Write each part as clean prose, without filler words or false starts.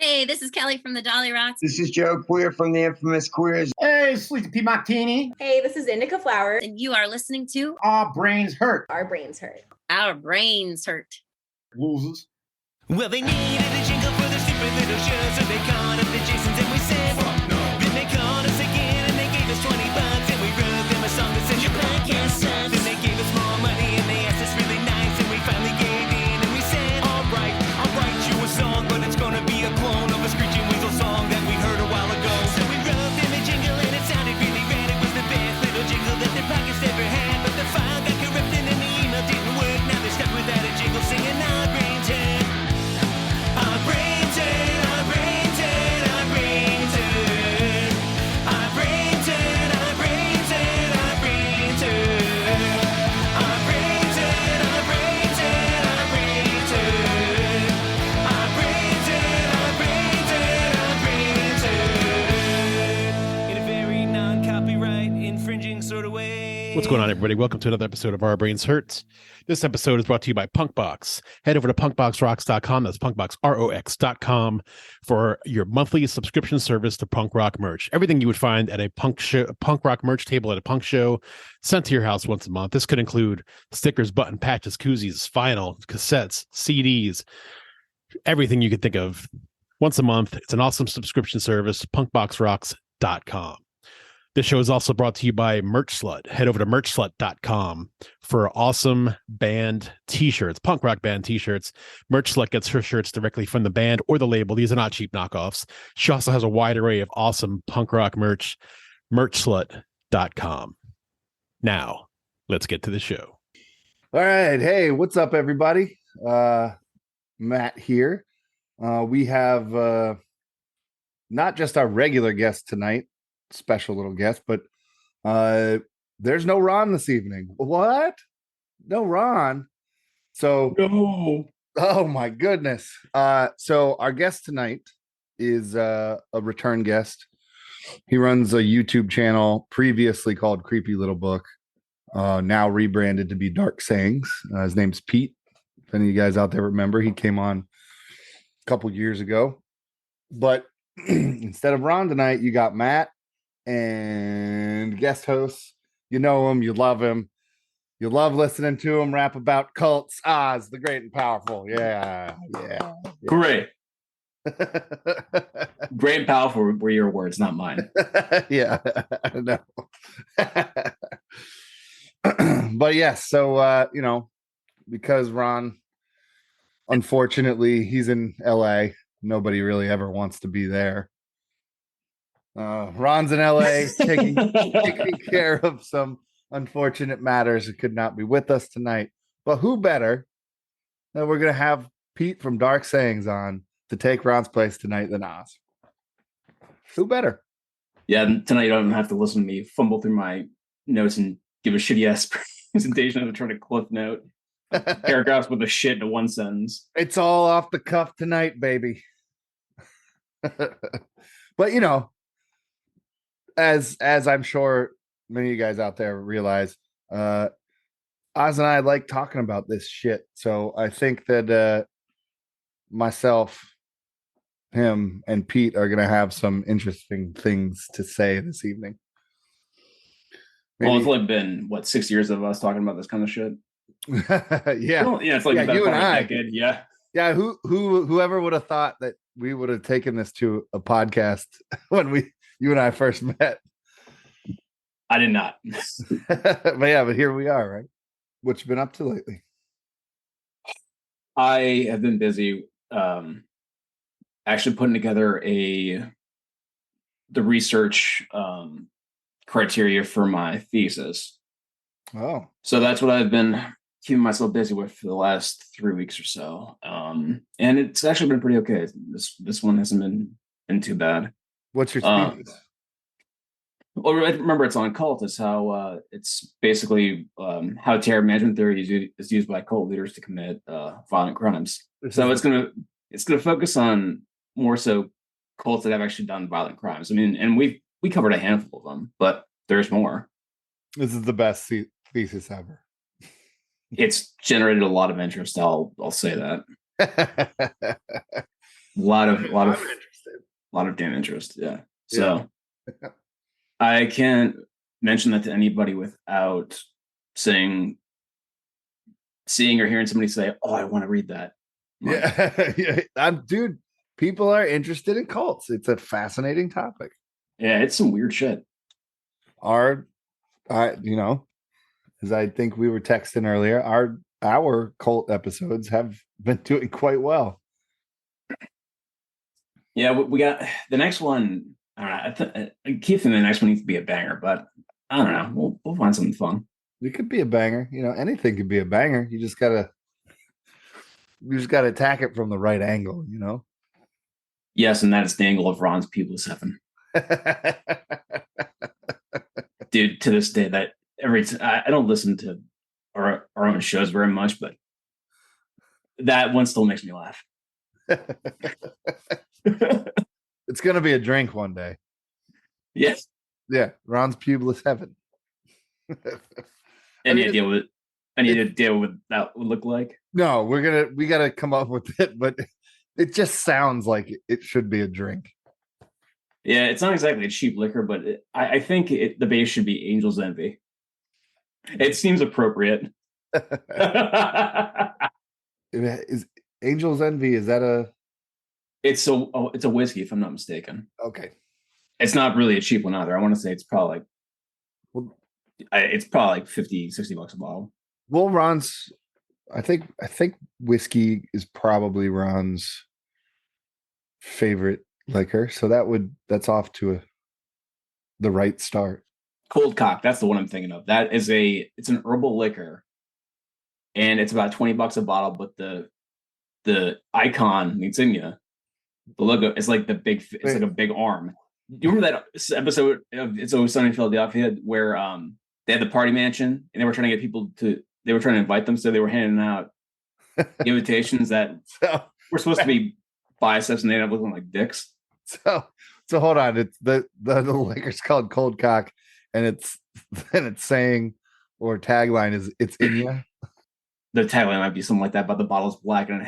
Hey, this is Kelly from the Dolly Rocks. This is Joe Queer from the Infamous Queers. Hey, Sleepy P. Martini. Hey, this is Indica Flower. And you are listening to Our Brains Hurt. Our Brains Hurt. Our Brains Hurt. Losers. Well, they needed a jingle for their stupid little show, so they called up the Jasons and we said, fuck no. Then they called us again and they gave us $20 and we wrote them a song that said, your podcast sucks. Then they gave us more money and they asked us really nice and we finally gave in and we said, all right, I'll write you a song, but it's gonna be a clone of a Screeching Weasel song that we heard a while ago. So we wrote them a jingle and it sounded really rad. It was the best little jingle that their podcast ever had, but the file got corrupted and the email didn't work. Now they're stuck without a jingle singing our brains hurt. Our brains hurt, our brains hurt, our brains hurt. Our brains hurt, our brains hurt, our brains hurt. Our brains hurt, our brains hurt, our brains hurt. Our brains hurt, our brains hurt, our brains hurt. In a very non-copyright infringing sort of way. What's going on, everybody? Welcome to another episode of Our Brains Hurt. This episode is brought to you by PunkBox. Head over to punkboxrocks.com. That's punkboxrocks.com for your monthly subscription service to punk rock merch. Everything you would find at a punk rock merch table at a punk show, sent to your house once a month. This could include stickers, button patches, koozies, vinyl, cassettes, CDs, everything you could think of once a month. It's an awesome subscription service, punkboxrocks.com. This show is also brought to you by Merch Slut. Head over to merchslut.com for awesome band t-shirts, punk rock band t-shirts. Merch Slut gets her shirts directly from the band or the label. These are not cheap knockoffs. She also has a wide array of awesome punk rock merch. Merchslut.com. Now, let's get to the show. All right. Hey, what's up, everybody? Matt here. We have not just our regular guest tonight, special little guest, but there's no Ron this evening. What? No Ron? So No. Oh my goodness. So our guest tonight is a return guest. He runs a YouTube channel previously called Creepy Little Book, now rebranded to be Dark Sayings. His name's Pete. If any of you guys out there remember, he came on a couple years ago. But instead of Ron tonight, you got Matt and guest hosts. You know him, you love him, you love listening to him rap about cults. Oz, the great and powerful. Yeah. Great. Great and powerful were your words, not mine. Yeah, I know. But yes, so because Ron, unfortunately, he's in LA. Nobody really ever wants to be there. Ron's in LA taking care of some unfortunate matters and could not be with us tonight. But who better that we're going to have Pete from Dark Sayings on to take Ron's place tonight than Oz? Who better? Yeah, tonight you don't have to listen to me fumble through my notes and give a shitty ass presentation of trying to cliff note paragraphs with a shit into one sentence. It's all off the cuff tonight, baby. But as I'm sure many of you guys out there realize, Oz and I like talking about this shit. So I think that myself, him, and Pete are going to have some interesting things to say this evening. Well, it's like been 6 years of us talking about this kind of shit. Yeah. Well, yeah, it's like you and I. Decade. Yeah. Yeah. Whoever would have thought that we would have taken this to a podcast when you and I first met. I did not. but here we are, right? What you been up to lately? I have been busy actually putting together the research criteria for my thesis. Oh. So that's what I've been keeping myself busy with for the last 3 weeks or so. And it's actually been pretty okay. This one hasn't been too bad. What's your thesis? Well, remember, it's on cult. It's how it's basically how terror management theory is used by cult leaders to commit violent crimes. So it's gonna focus on more so cults that have actually done violent crimes. I mean, and we covered a handful of them, but there's more. This is the best thesis ever. It's generated a lot of interest. I'll say that. lot I'm of interested. damn interest. Yeah. So I can't mention that to anybody without seeing or hearing somebody say, "Oh, I want to read that." Like, Yeah, dude. People are interested in cults. It's a fascinating topic. yeah, it's some weird shit. Our, as I think we were texting earlier, our cult episodes have been doing quite well. Yeah, we got the next one. I don't know. I keep thinking the next one needs to be a banger, but I don't know. We'll find something fun. It could be a banger. Anything could be a banger. You just gotta attack it from the right angle. Yes, and that is the angle of Ron's People 7. Dude, to this day, that I don't listen to our own shows very much, but that one still makes me laugh. It's gonna be a drink one day. Yes. Yeah, Ron's Publius Heaven. Any idea what that would look like? No, we gotta come up with it, but it just sounds like it should be a drink. Yeah, it's not exactly a cheap liquor, but I think the base should be Angel's Envy. It seems appropriate. Is Angel's Envy? Is that a? It's a whiskey, if I'm not mistaken. Okay. It's not really a cheap one either. I want to say it's probably like, Well, it's probably like $50-$60 a bottle. Well, Ron's. I think whiskey is probably Ron's favorite liquor, so that's off to the right start. Cold Cock, that's the one I'm thinking of. That is it's an herbal liquor, and it's about $20 a bottle. But the icon, the insignia, the logo is like it's like a big arm. Do you remember that episode of It's Always Sunny in Philadelphia where they had the party mansion and they were trying to get people they were trying to invite them, so they were handing out invitations that were supposed to be biceps and they ended up looking like dicks. So hold on. It's the liquor's called Cold Cock, and it's saying, or tagline is, "It's in ya." The tagline might be something like that, but the bottle's black and it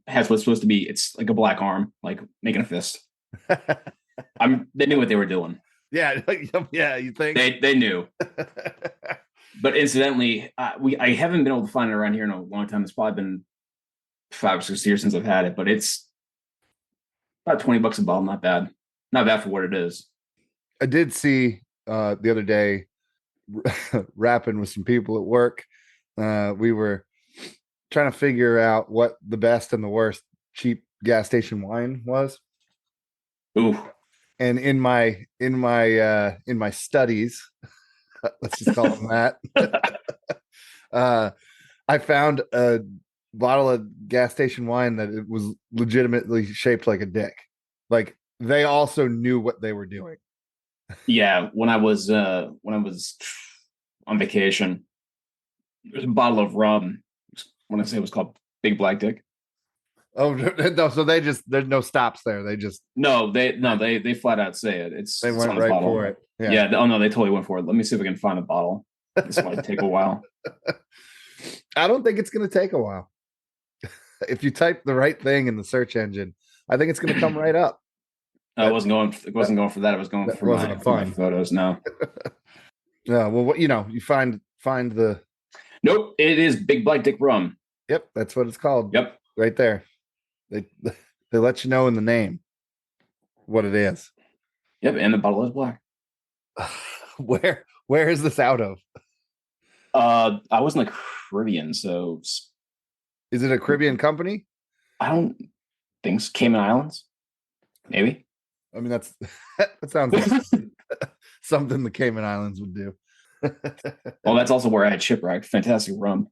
has what's supposed to be. It's like a black arm, like making a fist. They knew what they were doing. Yeah, yeah. You think they knew? But incidentally, I haven't been able to find it around here in a long time. It's probably been 5 or 6 years since I've had it, but it's about $20 a bottle. Not bad for what it is. I did see the other day rapping with some people at work. We were trying to figure out what the best and the worst cheap gas station wine was. Ooh. And in my studies, let's just call them that, I found a bottle of gas station wine that it was legitimately shaped like a dick. Like they also knew what they were doing. Yeah, when I was on vacation, there's a bottle of rum. I want to say it was called Big Black Dick. Oh no! So there's no stops there. They just they flat out say it. They went right for it. Yeah. Oh no, they totally went for it. Let me see if I can find a bottle. This might take a while. I don't think it's going to take a while. If you type the right thing in the search engine, I think it's going to come right up. I wasn't going for that. I was going for my photos. No. Yeah. Well, you find the. Nope. It is Big Black Dick rum. Yep, that's what it's called. Yep. Right there. They let you know in the name what it is. Yep, and the bottle is black. Where is this out of? I was in the Caribbean, so is it a Caribbean company? I don't think so. Cayman Islands, maybe. I mean, that sounds like something the Cayman Islands would do. Well, that's also where I had Shipwreck. Fantastic rum.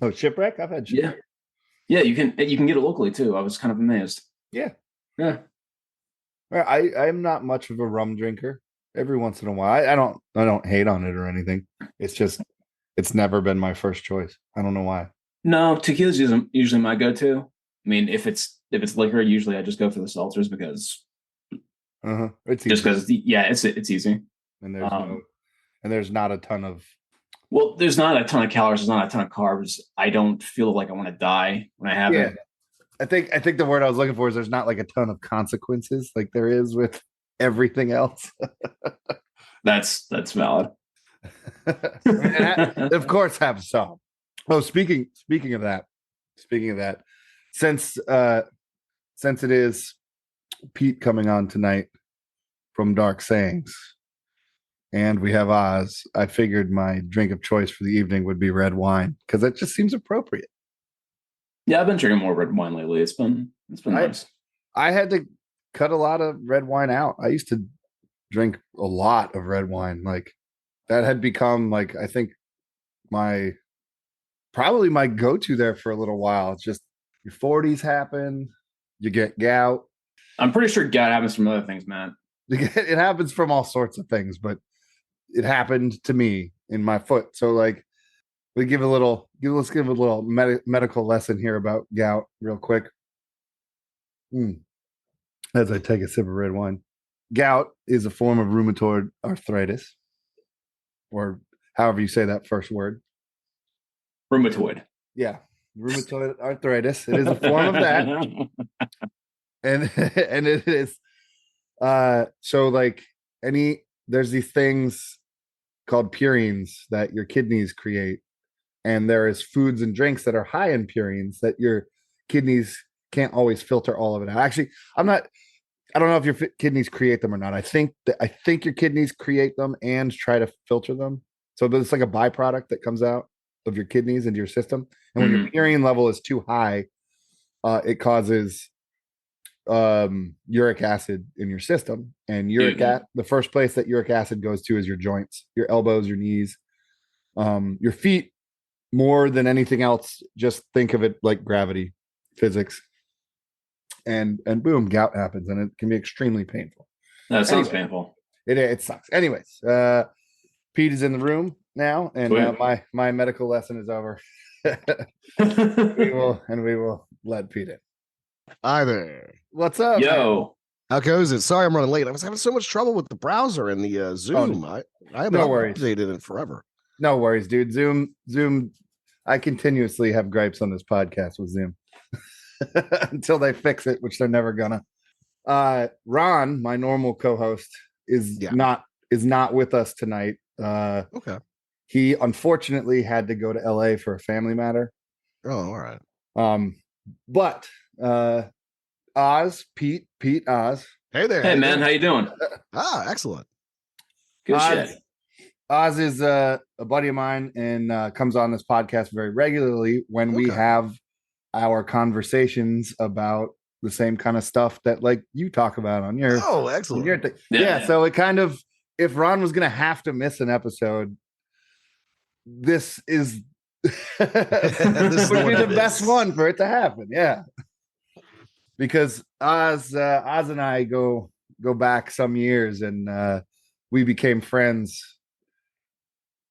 Oh, Shipwreck? I've had Shipwreck. Yeah, you can get it locally too. I was kind of amazed. Yeah. Well, I'm not much of a rum drinker. Every once in a while, I don't hate on it or anything. It's just it's never been my first choice. I don't know why. No, tequila's usually my go-to. I mean, if it's liquor, usually I just go for the seltzers because it's just because it's easy. And there's not a ton of. Well, there's not a ton of calories. There's not a ton of carbs. I don't feel like I want to die when I have it. I think the word I was looking for is there's not like a ton of consequences like there is with everything else. That's valid. I mean, of course, have some. Oh, speaking of that, since it is Pete coming on tonight from Dark Sayings, and we have Oz, I figured my drink of choice for the evening would be red wine because it just seems appropriate. Yeah, I've been drinking more red wine lately. It's been nice. I had to cut a lot of red wine out. I used to drink a lot of red wine. Like that had become like I think probably my go-to there for a little while. It's just your 40s happen, you get gout. I'm pretty sure gout happens from other things, man. It happens from all sorts of things, but it happened to me in my foot. So like let's give a little medical lesson here about gout real quick. As I take a sip of red wine. Gout is a form of rheumatoid arthritis, or however you say that first word. Rheumatoid. Yeah, rheumatoid arthritis. It is a form of that, and it is. So like there's these things called purines that your kidneys create, and there is foods and drinks that are high in purines that your kidneys can't always filter all of it out. Actually, I don't know if your kidneys create them or not. I think your kidneys create them and try to filter them. So it's like a byproduct that comes out of your kidneys into your system. And when your purine level is too high, it causes uric acid in your system. And the first place that uric acid goes to is your joints, your elbows, your knees, your feet. More than anything else, just think of it like gravity, physics. And boom, gout happens, and it can be extremely painful. That sounds painful. It sucks. Anyways, Pete is in the room now, and my medical lesson is over. we will let Pete in. Hi there. What's up? Yo. How goes it? Sorry I'm running late. I was having so much trouble with the browser and the Zoom. I haven't updated it forever. No worries, dude. Zoom. I continuously have gripes on this podcast with Zoom. Until they fix it, which they're never gonna. Ron, my normal co-host, is not with us tonight. Okay. He unfortunately had to go to LA for a family matter. Oh, all right. But Oz, Pete, Oz. Hey there. Hey man, how you doing? Excellent. Good shit. Oz is a buddy of mine and comes on this podcast very regularly when we have our conversations about the same kind of stuff that like you talk about on your excellent your thing. Yeah, so it kind of, if Ron was gonna have to miss an episode, this is this would be the best one for it to happen. Yeah, because Oz and I go back some years, and we became friends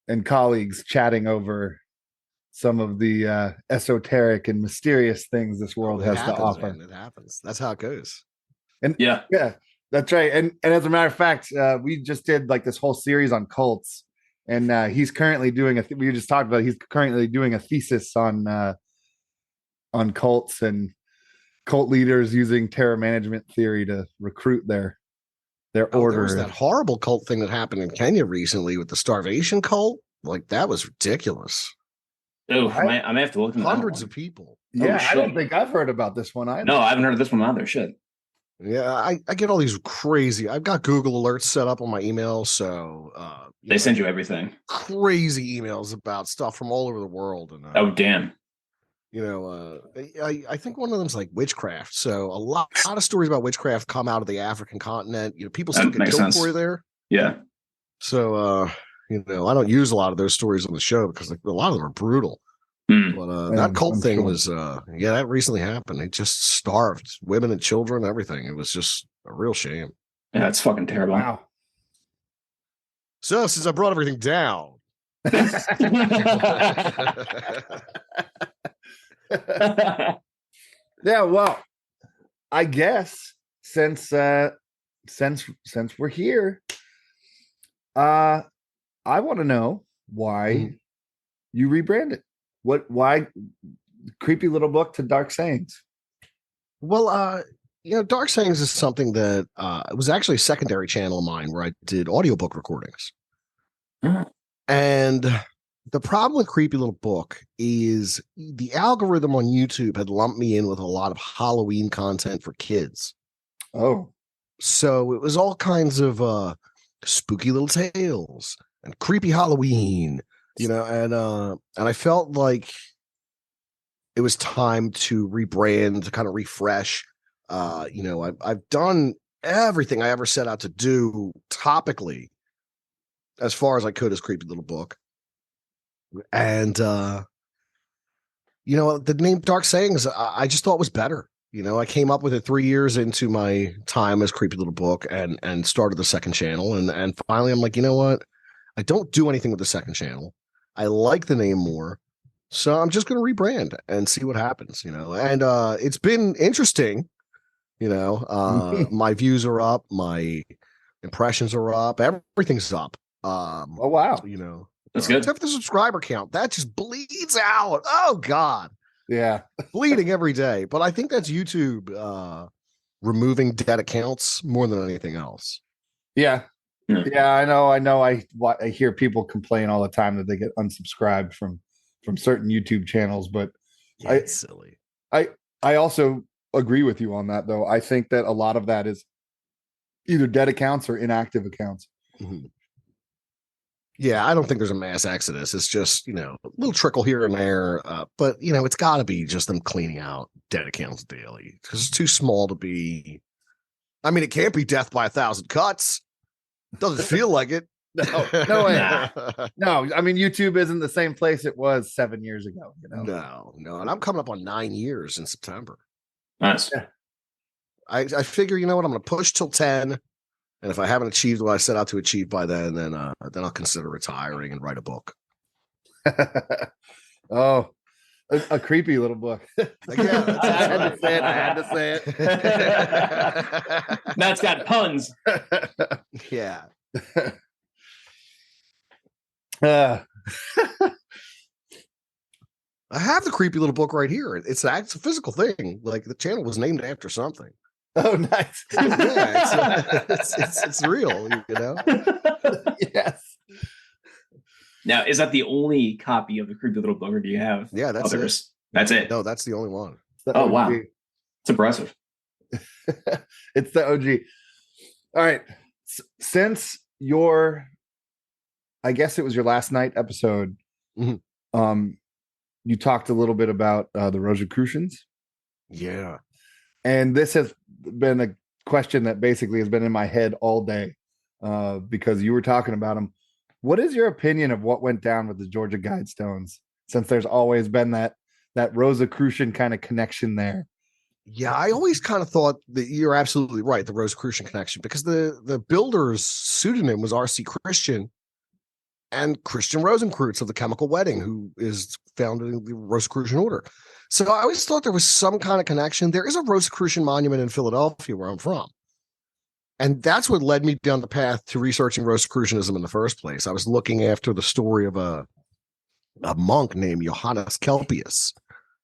and colleagues chatting over some of the esoteric and mysterious things this world has to offer. Man, it happens. That's how it goes. And yeah, that's right. And as a matter of fact, we just did like this whole series on cults, and he's currently doing we just talked about. He's currently doing a thesis on cults and cult leaders using terror management theory to recruit their order. There was that horrible cult thing that happened in Kenya recently with the starvation cult. Like that was ridiculous. Oh, I may have to look into hundreds of people. Yeah, I don't think I've heard about this one either. No, I haven't heard of this one either. Shit. Yeah, I get all these crazy. I've got Google alerts set up on my email, so they send you everything. Crazy emails about stuff from all over the world. And oh damn. I think one of them's like witchcraft. So a lot of stories about witchcraft come out of the African continent. People still get killed for you there. Yeah. So I don't use a lot of those stories on the show because a lot of them are brutal. But that cult thing was that recently happened. They just starved women and children, everything. It was just a real shame. Yeah, it's fucking terrible. Wow. So since I brought everything down. Yeah, well, I guess since we're here, I want to know why you rebranded. Why Creepy Little Book to Dark Sayings? Well, Dark Sayings is something that it was actually a secondary channel of mine where I did audiobook recordings. And the problem with Creepy Little Book is the algorithm on YouTube had lumped me in with a lot of Halloween content for kids. Oh. So it was all kinds of spooky little tales and creepy Halloween, and I felt like it was time to rebrand, to kind of refresh. I've done everything I ever set out to do topically as far as I could as Creepy Little Book. And the name Dark Sayings I just thought was better. I came up with it 3 years into my time as Creepy Little Book and started the second channel. And finally I'm like, you know what? I don't do anything with the second channel. I like the name more. So I'm just going to rebrand and see what happens, and it's been interesting. My views are up, my impressions are up, everything's up. Oh, wow. That's good. Except for the subscriber count. That just bleeds out. Oh, God. Yeah. Bleeding every day. But I think that's YouTube removing dead accounts more than anything else. Yeah. Yeah, I know. I hear people complain all the time that they get unsubscribed from certain YouTube channels, but it's silly. I also agree with you on that, though. I think that a lot of that is either dead accounts or inactive accounts. Mm-hmm. Yeah, I don't think there's a mass exodus. It's just, a little trickle here and there. But, it's got to be just them cleaning out dead accounts daily because it's too small to be. I mean, it can't be death by 1,000 cuts. Doesn't feel like it. No way. No, I mean, YouTube isn't the same place it was 7 years ago. No. And I'm coming up on 9 years in September. Nice. Yeah. I figure, I'm going to push till 10. And if I haven't achieved what I set out to achieve by then I'll consider retiring and write a book. Oh, a creepy little book. Yeah, I had to say it. That's got puns. Yeah. Uh, I have the Creepy Little Book right here. It's a physical thing. Like the channel was named after something. Oh, nice. Yeah, it's real, Yes. Now, is that the only copy of the Creepy Little Book, or do you have that's others? it. That's it. No, that's the only one. Oh, wow. It's impressive. It's the OG. All right. Since I guess it was your last night episode, mm-hmm. You talked a little bit about the Rosicrucians. Yeah. And this has been a question that basically has been in my head all day because you were talking about them. What is your opinion of what went down with the Georgia Guidestones? Since there's always been that Rosicrucian kind of connection there. Yeah, I always kind of thought that you're absolutely right, the Rosicrucian connection, because the builder's pseudonym was R.C. Christian and Christian Rosenkreutz of the Chemical Wedding, who is founded in the Rosicrucian order. So I always thought there was some kind of connection. There is a Rosicrucian monument in Philadelphia where I'm from. And that's what led me down the path to researching Rosicrucianism in the first place. I was looking after the story of a monk named Johannes Kelpius,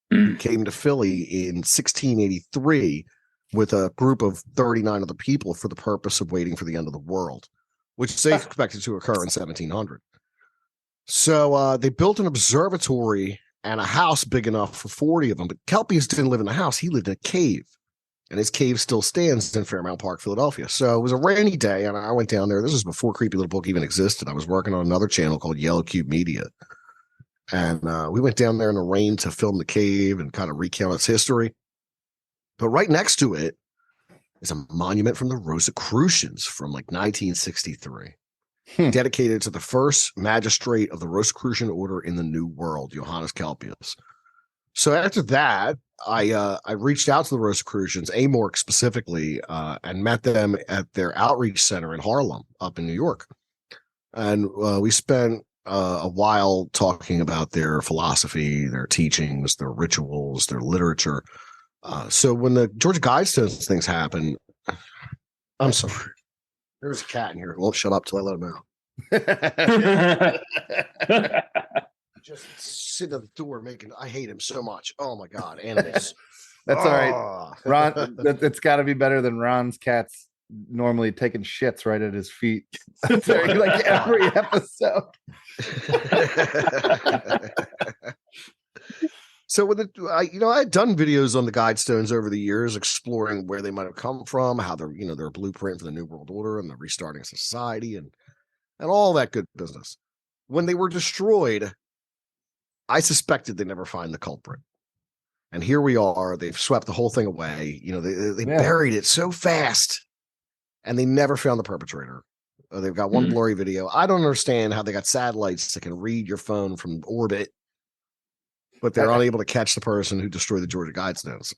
who came to Philly in 1683 with a group of 39 other people for the purpose of waiting for the end of the world, which they expected to occur in 1700. So they built an observatory and a house big enough for 40 of them. But Kelpius didn't live in a house. He lived in a cave. And his cave still stands in Fairmount Park, Philadelphia. So it was a rainy day, and I went down there. This was before Creepy Little Book even existed. I was working on another channel called Yellow Cube Media. And we went down there in the rain to film the cave and kind of recount its history. But right next to it is a monument from the Rosicrucians from like 1963, dedicated to the first magistrate of the Rosicrucian order in the New World, Johannes Kelpius. So after that, I reached out to the Rosicrucians, Amorc specifically, and met them at their outreach center in Harlem, up in New York. And we spent a while talking about their philosophy, their teachings, their rituals, their literature. So when the Georgia Guidestones things happened, I'm sorry. There's a cat in here. It won't shut up till I let him out. Just sit at the door I hate him so much. Oh my God, animals. That's all right. Oh. Ron, it's got to be better than Ron's cat's normally taking shits right at his feet. Like every episode. So with I had done videos on the Guidestones over the years, exploring where they might have come from, how they're they're a blueprint for the New World Order and the restarting society and all that good business. When they were destroyed, I suspected they'd never find the culprit. And here we are. They've swept the whole thing away. They buried it so fast, and they never found the perpetrator. They've got one blurry video. I don't understand how they got satellites that can read your phone from orbit, but they're unable to catch the person who destroyed the Georgia Guidestones.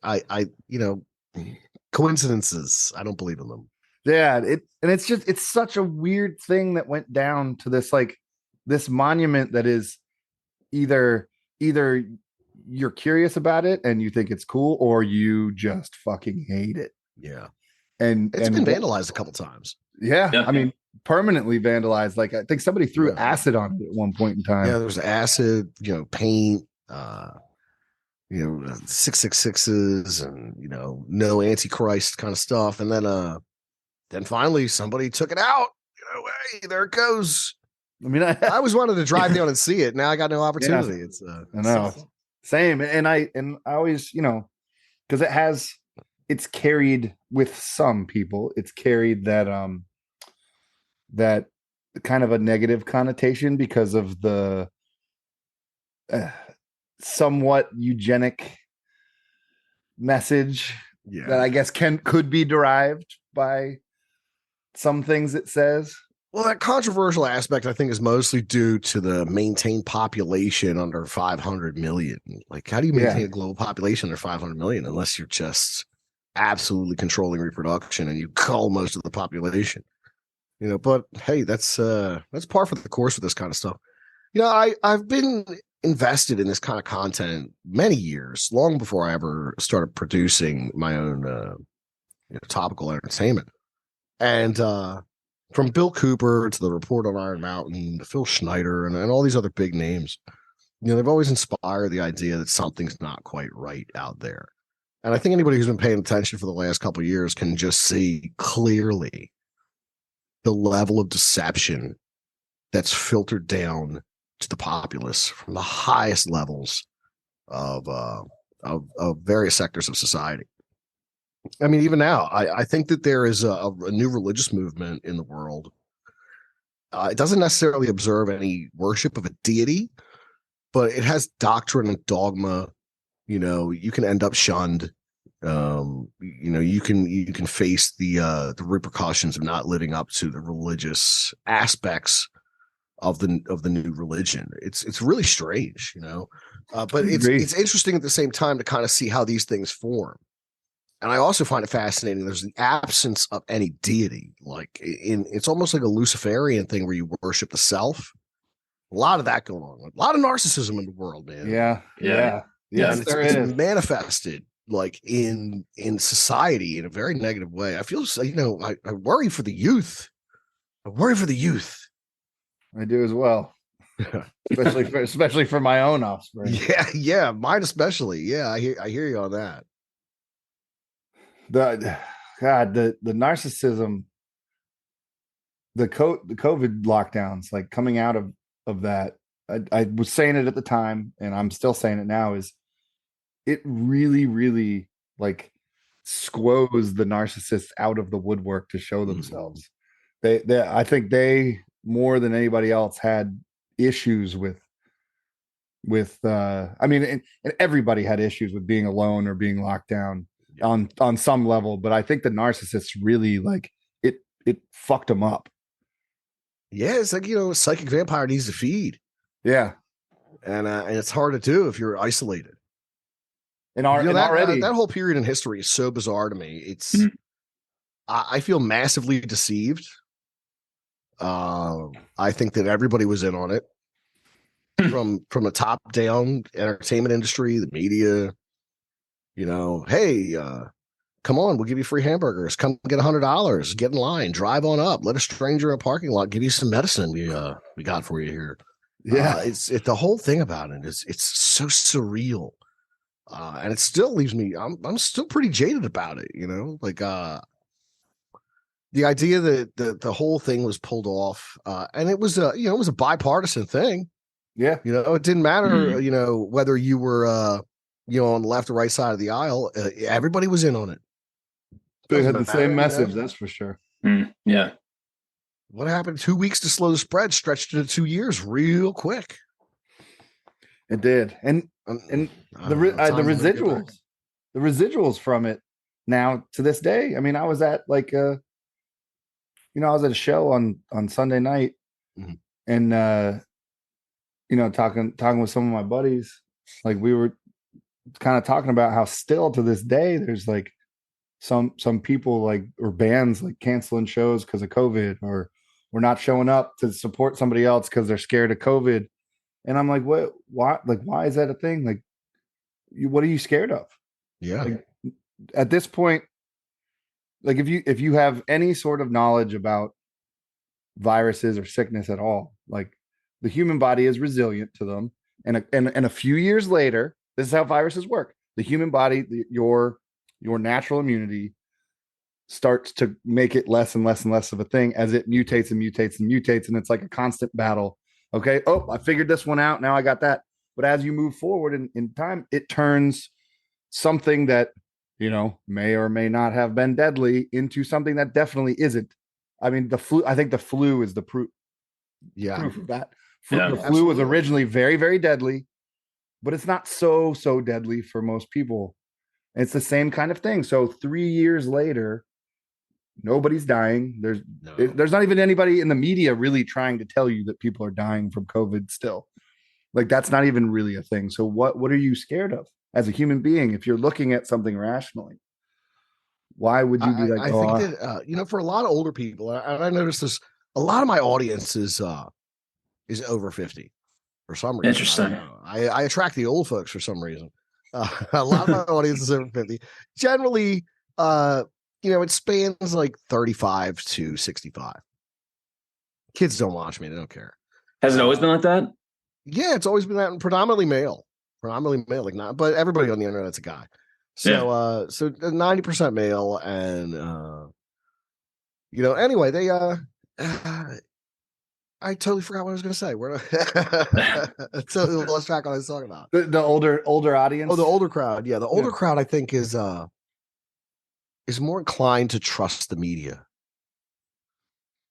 Coincidences. I don't believe in them. Yeah, it's such a weird thing that went down to this monument that is either you're curious about it and you think it's cool, or you just fucking hate it. Yeah. And it's been vandalized a couple times. Yeah. I mean, permanently vandalized. Like I think somebody threw acid on it at one point in time. Yeah, there was acid, paint, 666s and no Antichrist kind of stuff. And then finally somebody took it out. Hey, there it goes. I mean, I always wanted to drive down and see it. Now I got no opportunity. I know. Same. And I always, because it's carried with some people, it's carried that kind of a negative connotation because of the somewhat eugenic message that I guess could be derived by some things it says. Well, that controversial aspect, I think, is mostly due to the maintained population under 500 million. Like, how do you maintain a global population under 500 million unless you're just absolutely controlling reproduction and you cull most of the population? But hey, that's par for the course with this kind of stuff. I've been invested in this kind of content many years, long before I ever started producing my own topical entertainment. And from Bill Cooper to the Report on Iron Mountain to Phil Schneider and all these other big names, they've always inspired the idea that something's not quite right out there. And I think anybody who's been paying attention for the last couple of years can just see clearly the level of deception that's filtered down to the populace from the highest levels of various sectors of society. I mean, even now, I think that there is a new religious movement in the world. It doesn't necessarily observe any worship of a deity, but it has doctrine and dogma. You can end up shunned. You can face the repercussions of not living up to the religious aspects of the new religion. It's really strange, but it's interesting at the same time to kind of see how these things form. And I also find it fascinating. There's the absence of any deity. It's almost like a Luciferian thing where you worship the self. A lot of that going on. A lot of narcissism in the world, man. Yeah. Yes, it's manifested in society in a very negative way. I feel, I worry for the youth. I do as well. especially for my own offspring. Yeah, mine especially. Yeah, I hear you on that. The narcissism, the COVID lockdowns, coming out of that, I was saying it at the time, and I'm still saying it now, is it really, really squoze the narcissists out of the woodwork to show themselves. I think they more than anybody else had issues with and everybody had issues with being alone or being locked down on some level, but I think the narcissists really it fucked them up. Yeah, it's a psychic vampire needs to feed. Yeah, and it's hard to do if you're isolated. And already that whole period in history is so bizarre to me. It's I feel massively deceived. I think that everybody was in on it from the top down, entertainment industry, the media. Hey, come on, we'll give you free hamburgers. Come get $100. Get in line. Drive on up. Let a stranger in a parking lot give you some medicine we got for you here. Yeah, the whole thing about it is it's so surreal. And it still leaves me, I'm still pretty jaded about it, you know, like the idea that the whole thing was pulled off, and it was you know, it was a bipartisan thing. Yeah. You know, it didn't matter, you know, whether you were you know, on the left or right side of the aisle, everybody was in on it. They had Doesn't the matter, same you message, know? that's for sure. Yeah. What happened? 2 weeks to slow the spread stretched into 2 years real quick. It did. And I the don't know, times never get back. the residuals from it now to this day. I mean, I was at like you know, I was at a show on Sunday night, Mhm. and you know, talking with some of my buddies, like we were kind of talking about how still to this day there's like some people like, or bands like canceling shows because of COVID, or we're not showing up to support somebody else because they're scared of COVID. And I'm like, what? Why? Like, why is that a thing? Like, what are you scared of? Yeah. Like, at this point, like if you have any sort of knowledge about viruses or sickness at all, like the human body is resilient to them, and a few years later, this is how viruses work. The human body, your natural immunity starts to make it less and less and less of a thing as it mutates and mutates and mutates, and it's like a constant battle. Okay, oh, I figured this one out, now I got that. But as you move forward in time, it turns something that, you know, may or may not have been deadly into something that definitely isn't. I mean, the flu, I think the flu is the proof of that. Yeah. The flu was originally very, very deadly, but it's not so deadly for most people. It's the same kind of thing. So 3 years later, nobody's dying. There's not even anybody in the media really trying to tell you that people are dying from COVID still. Like, that's not even really a thing. So what are you scared of as a human being if you're looking at something rationally? Why would you be like, I think that you know, for a lot of older people, and I noticed this, a lot of my audience is over 50 for some reason. Interesting. I attract the old folks for some reason. A lot of my audience is over 50. Generally, you know, it spans like 35 to 65. Kids don't watch me, they don't care. Has it always been like that? Yeah, it's always been that, predominantly male, like not, but everybody on the internet's a guy. So so 90% male, and you know, anyway, they I totally forgot what I was going to say. Where totally lost track of what I was talking about. The older audience. Oh, the older crowd. Yeah, the older crowd, I think, is more inclined to trust the media.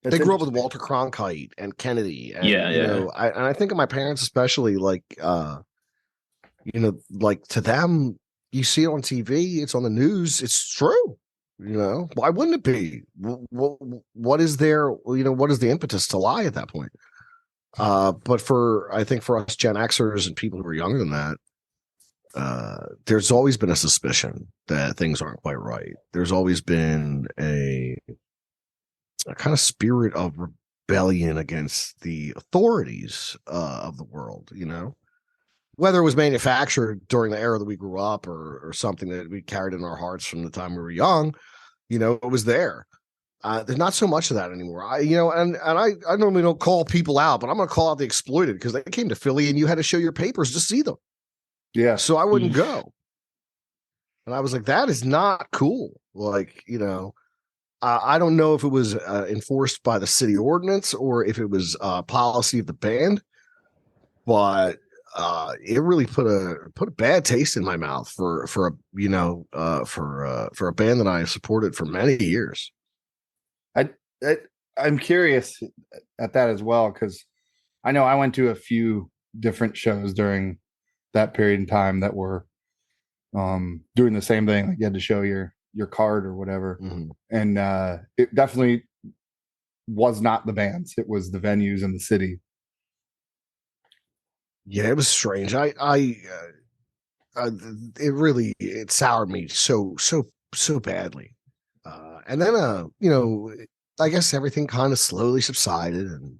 They grew up with Walter Cronkite and Kennedy, and you know, I think of my parents especially, like you know, like to them, you see it on TV, it's on the news, it's true. You know, why wouldn't it be? What is there? You know, what is the impetus to lie at that point? But I think for us Gen Xers and people who are younger than that, there's always been a suspicion that things aren't quite right. There's always been a kind of spirit of rebellion against the authorities of the world, you know, whether it was manufactured during the era that we grew up, or something that we carried in our hearts from the time we were young. You know, it was there. There's not so much of that anymore. You know, and I normally don't call people out, but I'm going to call out the exploited, because they came to Philly and you had to show your papers to see them. Yeah. So I wouldn't go. And I was like, that is not cool. Like, you know, I don't know if it was enforced by the city ordinance or if it was policy of the band, but it really put a bad taste in my mouth for a, you know, for a band that I supported for many years. I'm curious at that as well, because I know I went to a few different shows during that period in time that were doing the same thing. Like, you had to show your card or whatever. Mm-hmm. And it definitely was not the bands, it was the venues in the city. Yeah, it was strange. It soured me so badly. And then you know, I guess everything kind of slowly subsided, and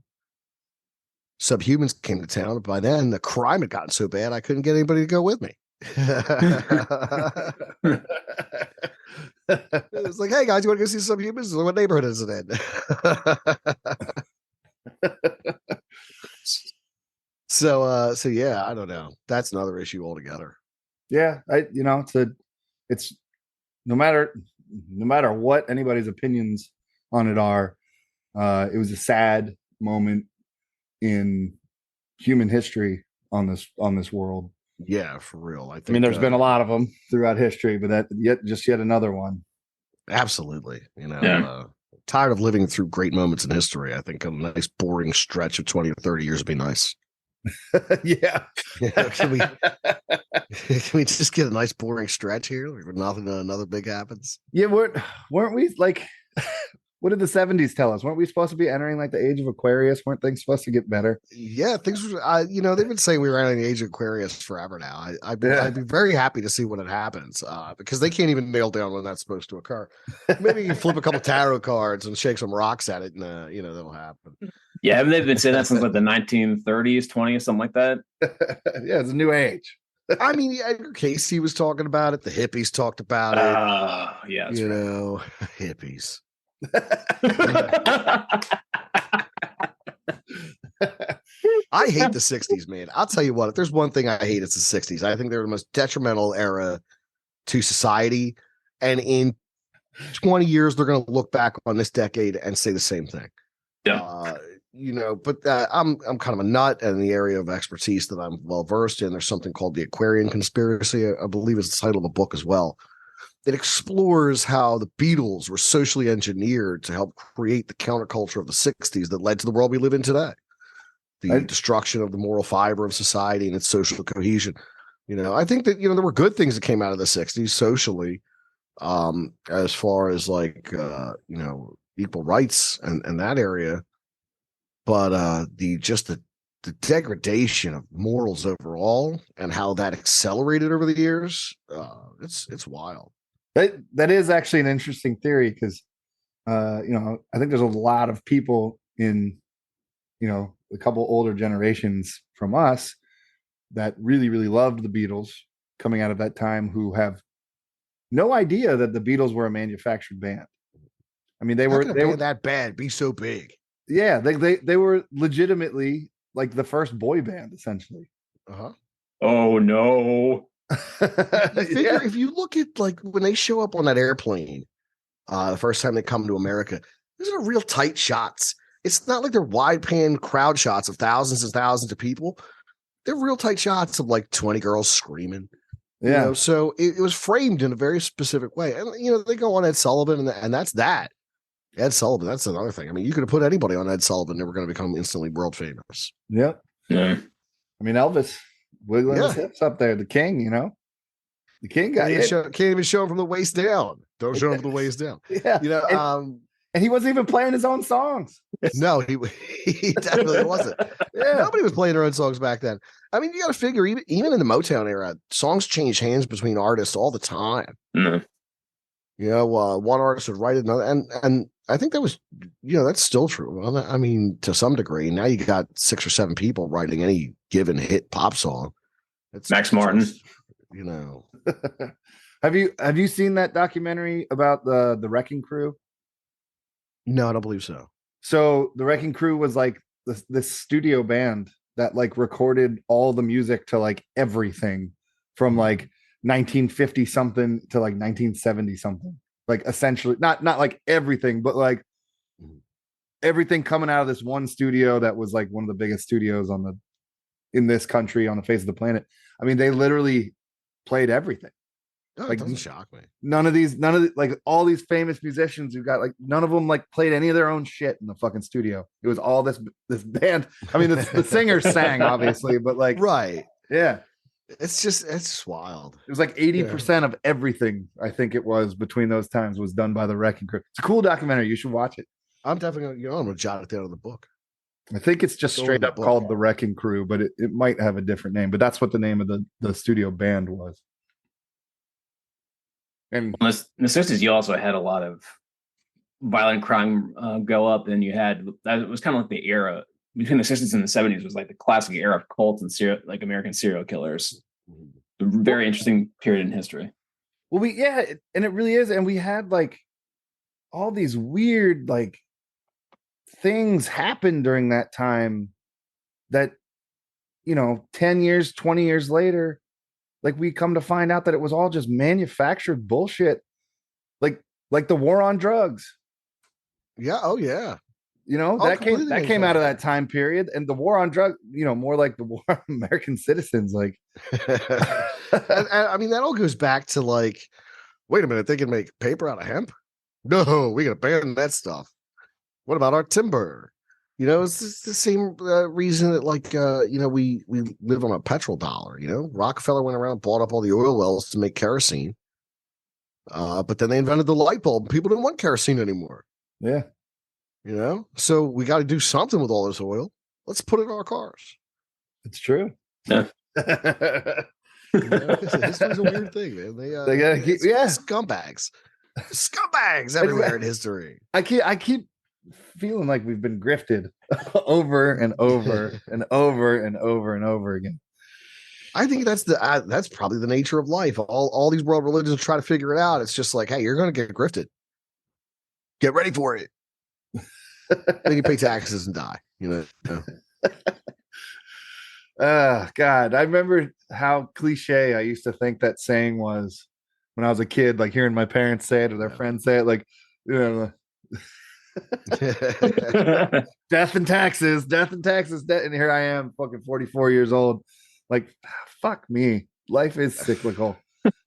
Subhumans came to town. By then, the crime had gotten so bad I couldn't get anybody to go with me. It was like, hey guys, you want to go see Subhumans? What neighborhood is it in? So yeah, I don't know. That's another issue altogether. Yeah, it's no matter what anybody's opinions on it are, it was a sad moment in human history on this world. Yeah, for real. I mean, there's been a lot of them throughout history, but that yet another one. Absolutely. Yeah. Tired of living through great moments in history. I think a nice boring stretch of 20 or 30 years would be nice. Yeah. Can we just get a nice boring stretch here where another big happens? Yeah, weren't we like what did the 70s tell us? Weren't we supposed to be entering like the age of Aquarius? Weren't things supposed to get better? Yeah, things were, they've been saying we were entering the age of Aquarius forever now. I'd be very happy to see when it happens, because they can't even nail down when that's supposed to occur. Maybe you flip a couple tarot cards and shake some rocks at it, and that'll happen. Yeah, haven't they been saying that since like the 1930s, 20s, something like that? Yeah, it's a new age. I mean, Edgar Casey was talking about it. The hippies talked about it. Yeah, that's hippies. I hate the 60s, man. I'll tell you what, if there's one thing I hate, it's the 60s. I think they're the most detrimental era to society. And in 20 years, they're going to look back on this decade and say the same thing. Yeah. But I'm kind of a nut in the area of expertise that I'm well versed in. There's something called the Aquarian Conspiracy. I believe it's the title of a book as well. It explores how the Beatles were socially engineered to help create the counterculture of the 60s that led to the world we live in today. The destruction of the moral fiber of society and its social cohesion. I think that, there were good things that came out of the 60s socially, as far as like, equal rights and that area. But the degradation of morals overall and how that accelerated over the years, it's wild. That is actually an interesting theory because, I think there's a lot of people in, a couple older generations from us that really, really loved the Beatles coming out of that time who have no idea that the Beatles were a manufactured band. I mean, they were that bad, be so big. Yeah, they were legitimately like the first boy band, essentially. Uh-huh. Oh no. Figure, if you look at like when they show up on that airplane, the first time they come to America, these are real tight shots. It's not like they're wide pan crowd shots of thousands and thousands of people. They're real tight shots of like 20 girls screaming. Yeah. So it was framed in a very specific way. And they go on Ed Sullivan and that's that. Ed Sullivan, that's another thing. I mean, you could have put anybody on Ed Sullivan, they were going to become instantly world famous. Yep. Yeah. I mean, Elvis wiggling his hips up there, the king, the king got can't even show him from the waist down. Don't show him from the waist down. Yeah. And he wasn't even playing his own songs. No, he definitely wasn't. Yeah. Nobody was playing their own songs back then. I mean, you got to figure, even in the Motown era, songs change hands between artists all the time. Mm-hmm. One artist would write another, and I think that was, that's still true. Well, I mean, to some degree. Now you got 6 or 7 people writing any given hit pop song. It's Max Martin. Have you seen that documentary about the Wrecking Crew? No, I don't believe so. So the Wrecking Crew was like this studio band that like recorded all the music to like everything from like 1950 something to like 1970 something. Like essentially not like everything, but like everything coming out of this one studio that was like one of the biggest studios in this country on the face of the planet. I mean, they literally played everything. Oh, like, it doesn't shock me. None of the, like all these famous musicians who got like none of them like played any of their own shit in the fucking studio. It was all this band. I mean, the singers sang obviously, but like right, yeah. It's just wild. It was like 80% of everything I think it was between those times was done by the Wrecking Crew. It's a cool documentary. You should watch it. I'm definitely I'm gonna jot it down in the book. I think it's just straight up called the Wrecking Crew, but it might have a different name. But that's what the name of the studio band was. And in the 60s, you also had a lot of violent crime go up, and you had that. It was kind of like the era between the 60s and the 70s was like the classic era of cults and like American serial killers. A very interesting period in history. Well, and it really is. And we had like all these weird like things happen during that time that 10 years, 20 years later, like we come to find out that it was all just manufactured bullshit, like the war on drugs. Yeah. Oh yeah. You know, Oh, that completely came makes out of sense. that time period, and the war on drugs, you know, more like the war on American citizens. Like, and I mean, that all goes back to like, wait a minute, they can make paper out of hemp? No, we gotta ban that stuff. What about our timber? You know, it's just the same reason that, like, you know, we live on a petrol dollar. You know, Rockefeller went around and bought up all the oil wells to make kerosene. But then they invented the light bulb. People didn't want kerosene anymore. yeah, You know, so we got to do something with all this oil. Let's put it in our cars. it's true. Yeah. You know, history's a weird thing, man. They gotta keep, scumbags, everywhere in history. I keep feeling like we've been grifted over and over and over and over and over again. I think that's probably the nature of life. All these world religions try to figure it out. It's just like, hey, you're going to get grifted. Get ready for it. Then you pay taxes and die. You know. God, I remember how cliche I used to think that saying was when I was a kid, like hearing my parents say it or their friends say it, like, you know, death and taxes, and here I am, fucking 44 years old. Like, fuck me. Life is cyclical.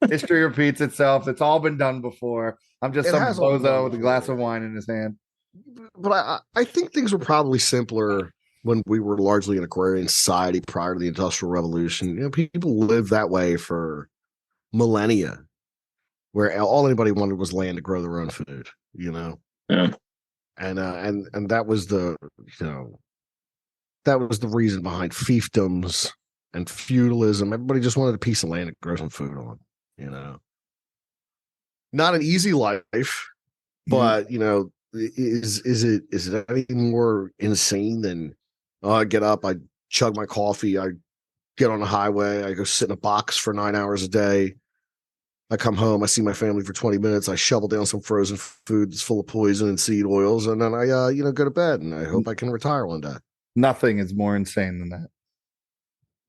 History repeats itself. It's all been done before. I'm just some bozo with a glass of wine in his hand. But I think things were probably simpler when we were largely an agrarian society prior to the Industrial Revolution. You know, people lived that way for millennia, where all anybody wanted was land to grow their own food. You know, Yeah. And that was the reason behind fiefdoms and feudalism. Everybody just wanted a piece of land to grow some food on. You know, not an easy life, but you know, is it anything more insane than I get up, I chug my coffee, I get on the highway, I go sit in a box for 9 hours a day. I come home, I see my family for 20 minutes, I shovel down some frozen food that's full of poison and seed oils, and then I go to bed, and I hope I can retire one day. Nothing is more insane than that.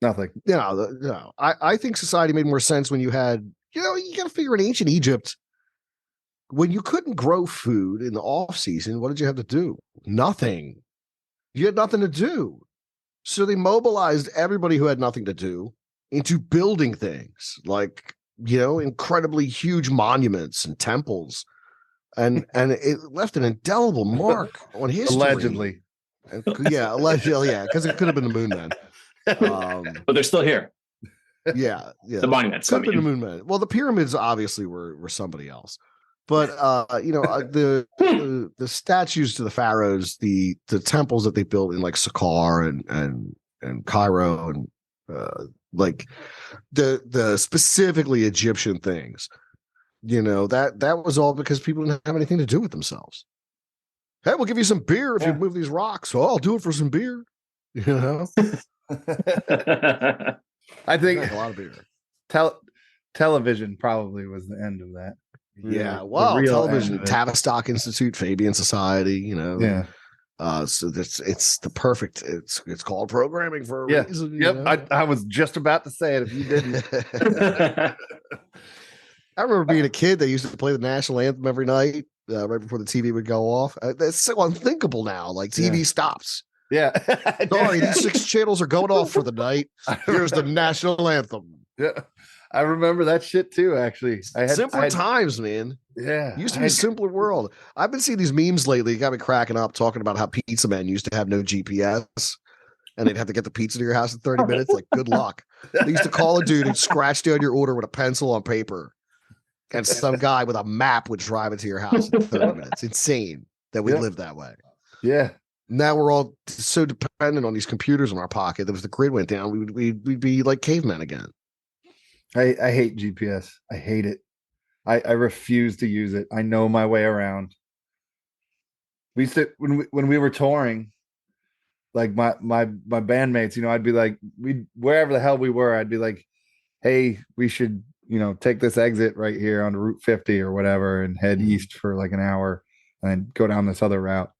Nothing. No. I think society made more sense when you had, you got to figure in ancient Egypt, when you couldn't grow food in the off season, what did you have to do? Nothing. You had nothing to do. So they mobilized everybody who had nothing to do into building things like, incredibly huge monuments and temples. And it left an indelible mark on history. Allegedly. Allegedly, because it could have been the Moon Men. But they're still here. Yeah. The monuments. Could have been the Moon Men. Well, the pyramids obviously were somebody else. But the statues to the pharaohs, the temples that they built in like Saqqara and Cairo and like the specifically Egyptian things, that was all because people didn't have anything to do with themselves. Hey, we'll give you some beer if you move these rocks. So I'll do it for some beer. I think a lot of beer. Television probably was the end of that. Yeah, well, television, Tavistock Institute, Fabian Society, Yeah. So it's the perfect. It's called programming for a reason. Yep. I was just about to say it if you didn't. I remember being a kid. They used to play the national anthem every night, right before the TV would go off. That's so unthinkable now. Like TV stops. Yeah. Sorry, these 6 channels are going off for the night. Here's the national anthem. Yeah. I remember that shit too, actually. Simpler times, man. Yeah. It used to be a simpler world. I've been seeing these memes lately. It got me cracking up talking about how pizza men used to have no GPS and they'd have to get the pizza to your house in 30 minutes. Like, good luck. They used to call a dude and scratch down your order with a pencil on paper. And some guy with a map would drive it to your house in 30 minutes. Insane that we live that way. Yeah. Now we're all so dependent on these computers in our pocket that if the grid went down, we'd be like cavemen again. I hate GPS. I hate it. I refuse to use it. I know my way around. We used to when we were touring, like my bandmates, I'd be like, wherever the hell we were, I'd be like, hey, we should, take this exit right here on Route 50 or whatever and head east for like an hour and then go down this other route.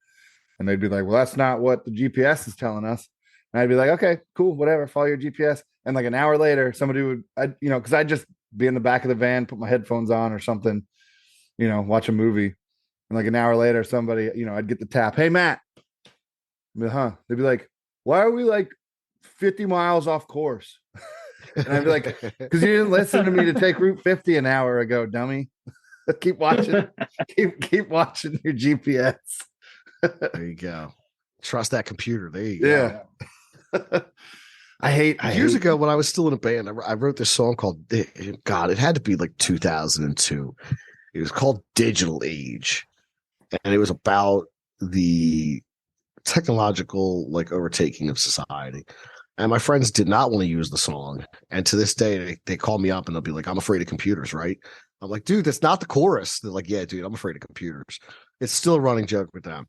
And they'd be like, well, that's not what the GPS is telling us. And I'd be like, okay, cool, whatever, follow your GPS. And like an hour later, somebody would, because I'd just be in the back of the van, put my headphones on or something, watch a movie. And like an hour later, somebody, I'd get the tap. Hey, Matt. I'd be, huh? They'd be like, why are we like 50 miles off course? And I'd be like, because you didn't listen to me to take Route 50 an hour ago, dummy. Keep watching. keep watching your GPS. There you go. Trust that computer. There you go. Yeah. I years ago when I was still in a band, I wrote this song called God, it had to be like 2002. It was called Digital Age. And it was about the technological like overtaking of society. And my friends did not want to use the song. And to this day, they call me up and they'll be like, I'm afraid of computers, right? I'm like, dude, that's not the chorus. They're like, yeah, dude, I'm afraid of computers. It's still a running joke with them.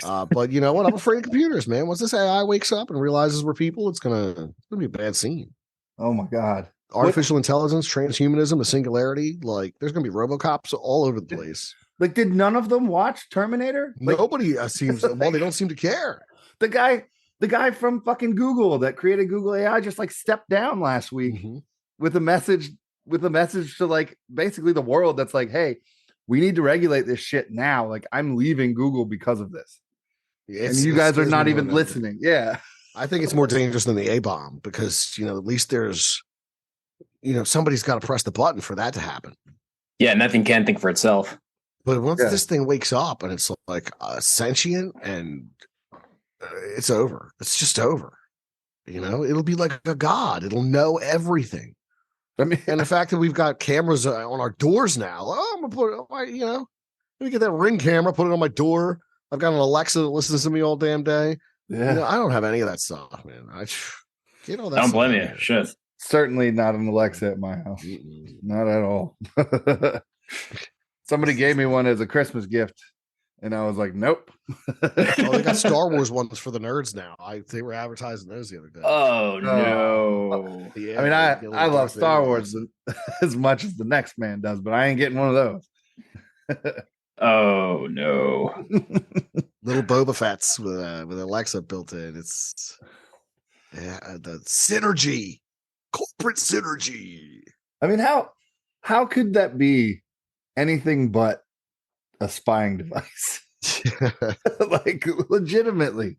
But you know what? I'm afraid of computers, man. Once this AI wakes up and realizes we're people, it's gonna be a bad scene. Oh my God. Artificial intelligence, transhumanism, the singularity, like there's gonna be RoboCops all over the place. Like, did none of them watch Terminator? Like, nobody seems well, they don't seem to care. The guy from fucking Google that created Google AI just like stepped down last week with a message to like basically the world that's like, hey, we need to regulate this shit now. Like, I'm leaving Google because of this. And you guys are not even listening. Yeah. I think it's more dangerous than the A-bomb because, at least there's, somebody's got to press the button for that to happen. Yeah, nothing can think for itself. But once this thing wakes up and it's like sentient and it's over. It's just over. It'll be like a god. It'll know everything. I mean, and the fact that we've got cameras on our doors now. Oh, I'm gonna put it, let me get that Ring camera, put it on my door. I've got an Alexa that listens to me all damn day. Yeah, I don't have any of that stuff, man. I don't blame you. Shit. Certainly not an Alexa at my house. Not at all. Somebody gave me one as a Christmas gift, and I was like, nope. They got Star Wars ones for the nerds now. They were advertising those the other day. Oh no! Yeah, I mean, I love Star Wars as much as the next man does, but I ain't getting one of those. Oh no! Little Boba Fett's with Alexa built in. It's the synergy, corporate synergy. I mean, how could that be anything but a spying device? Like, legitimately,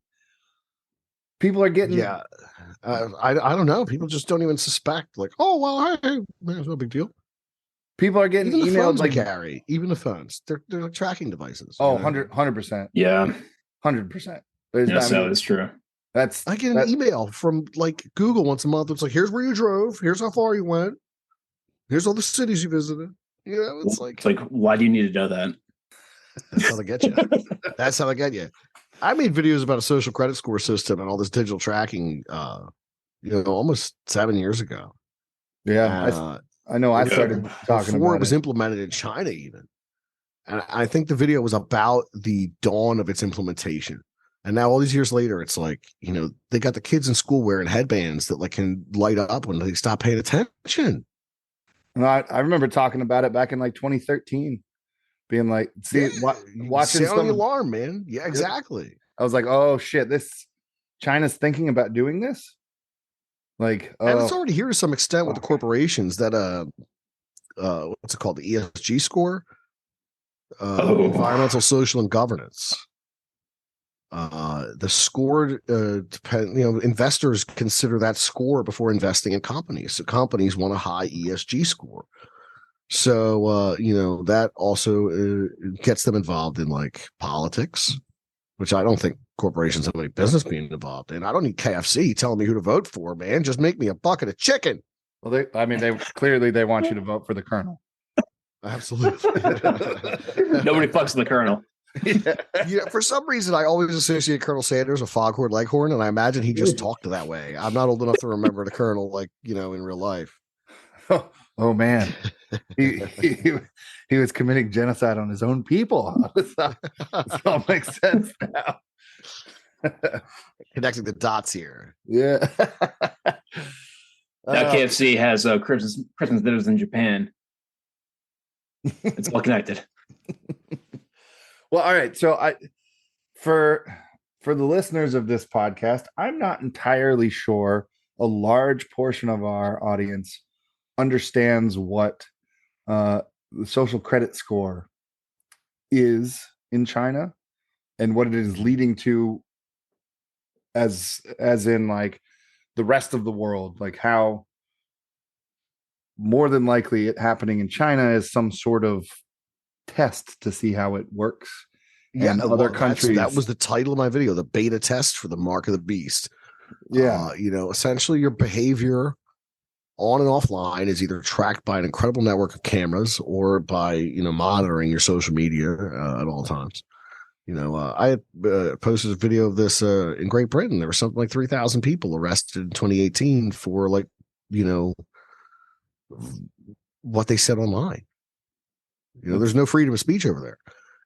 people are getting. Yeah, I don't know. People just don't even suspect. Like, oh well, hey, there's no big deal. People are getting even emailed like carry. Even the phones, they're like tracking devices. Oh, 100%. Yeah, 100%. Yes, that is true. I get an email from like Google once a month. It's like, here's where you drove. Here's how far you went. Here's all the cities you visited. It's like, why do you need to know that? That's how they get you. That's how they get you. I made videos about a social credit score system and all this digital tracking, almost 7 years ago. Yeah, I know. I started talking before about it was implemented in China, even. And I think the video was about the dawn of its implementation. And now all these years later, it's like, they got the kids in school wearing headbands that like can light up when they stop paying attention. And I remember talking about it back in like 2013, being like, watching sound the alarm, man. Yeah, exactly. I was like, oh shit, China's thinking about doing this. Like, and it's already here to some extent with the corporations that what's it called, the ESG score, environmental, social, and governance. The score investors consider that score before investing in companies. So companies want a high ESG score. So that also gets them involved in like politics, which I don't think corporations have any business being involved in. I don't need KFC telling me who to vote for, man. Just make me a bucket of chicken. Well, they clearly want you to vote for the Colonel. Absolutely. Nobody fucks the Colonel. Yeah, for some reason, I always associate Colonel Sanders with Foghorn Leghorn, and I imagine he just talked that way. I'm not old enough to remember the Colonel, in real life. Oh man, he was committing genocide on his own people. This all makes sense now. Connecting the dots here. Yeah. Now KFC has Christmas dinners in Japan. It's all connected. Well, all right. So for the listeners of this podcast, I'm not entirely sure a large portion of our audience understands what the social credit score is in China and what it is leading to as in like the rest of the world, like how more than likely it happening in China is some sort of test to see how it works. Yeah, and well, other countries. that was the title of my video, the beta test for the Mark of the Beast. Yeah. Essentially your behavior on and offline is either tracked by an incredible network of cameras or by, monitoring your social media at all times. I had posted a video of this in Great Britain. There were something like 3,000 people arrested in 2018 for what they said online. There's no freedom of speech over there.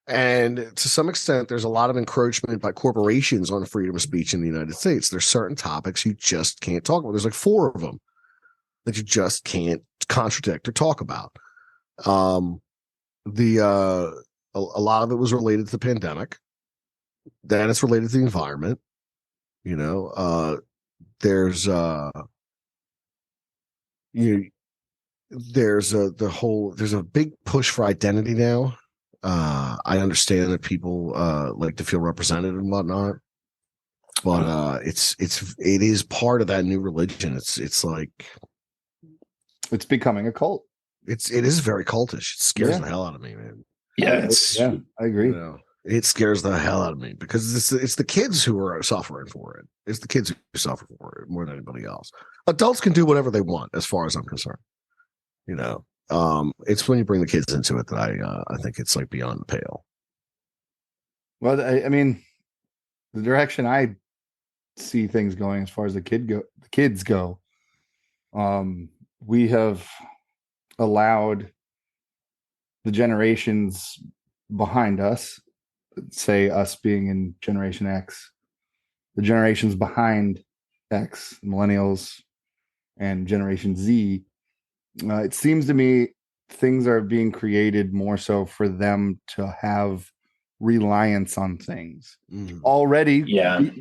And to some extent, there's a lot of encroachment by corporations on freedom of speech in the United States. There's certain topics you just can't talk about. There's like 4 of them that you just can't contradict or talk about. A lot of it was related to the pandemic. Then it's related to the environment. There's a big push for identity now. I understand that people like to feel represented and whatnot, but it is part of that new religion. It's like it's becoming a cult. It is very cultish. It scares the hell out of me, man. Yeah, I agree. It scares the hell out of me because it's the kids who are suffering for it. It's the kids who suffer for it more than anybody else. Adults can do whatever they want, as far as I'm concerned. It's when you bring the kids into it that I think it's like beyond the pale. Well, I mean, the direction I see things going as far as the kids go, we have allowed the generations behind us, say us being in Generation X, the generations behind X, millennials, and Generation Z. It seems to me things are being created more so for them to have reliance on things. Already,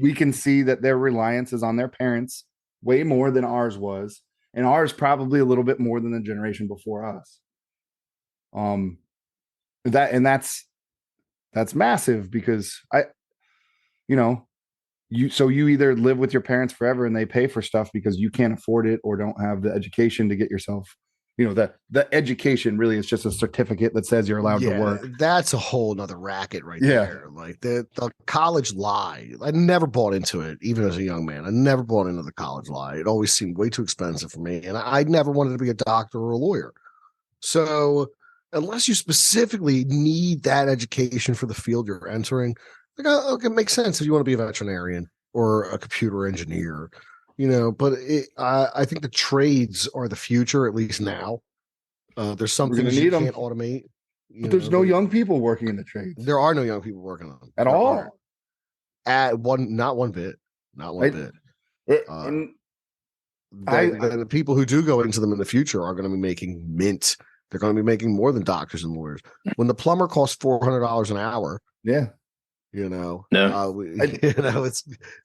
we can see that their reliance is on their parents way more than ours was, and ours probably a little bit more than the generation before us. That's massive because you either live with your parents forever and they pay for stuff because you can't afford it or don't have the education to get yourself. The education really is just a certificate that says you're allowed to work. That's a whole nother racket right there. Like the college lie. I never bought into it, even as a young man. I never bought into the college lie. It always seemed way too expensive for me. And I never wanted to be a doctor or a lawyer. So unless you specifically need that education for the field you're entering, it makes sense if you want to be a veterinarian or a computer engineer. But I think the trades are the future, at least now. There's some things you can't automate. But there's no young people working in the trades. There are no young people working on them at all. Not one bit. And the people who do go into them in the future are going to be making mint. They're going to be making more than doctors and lawyers. When the plumber costs $400 an hour, it's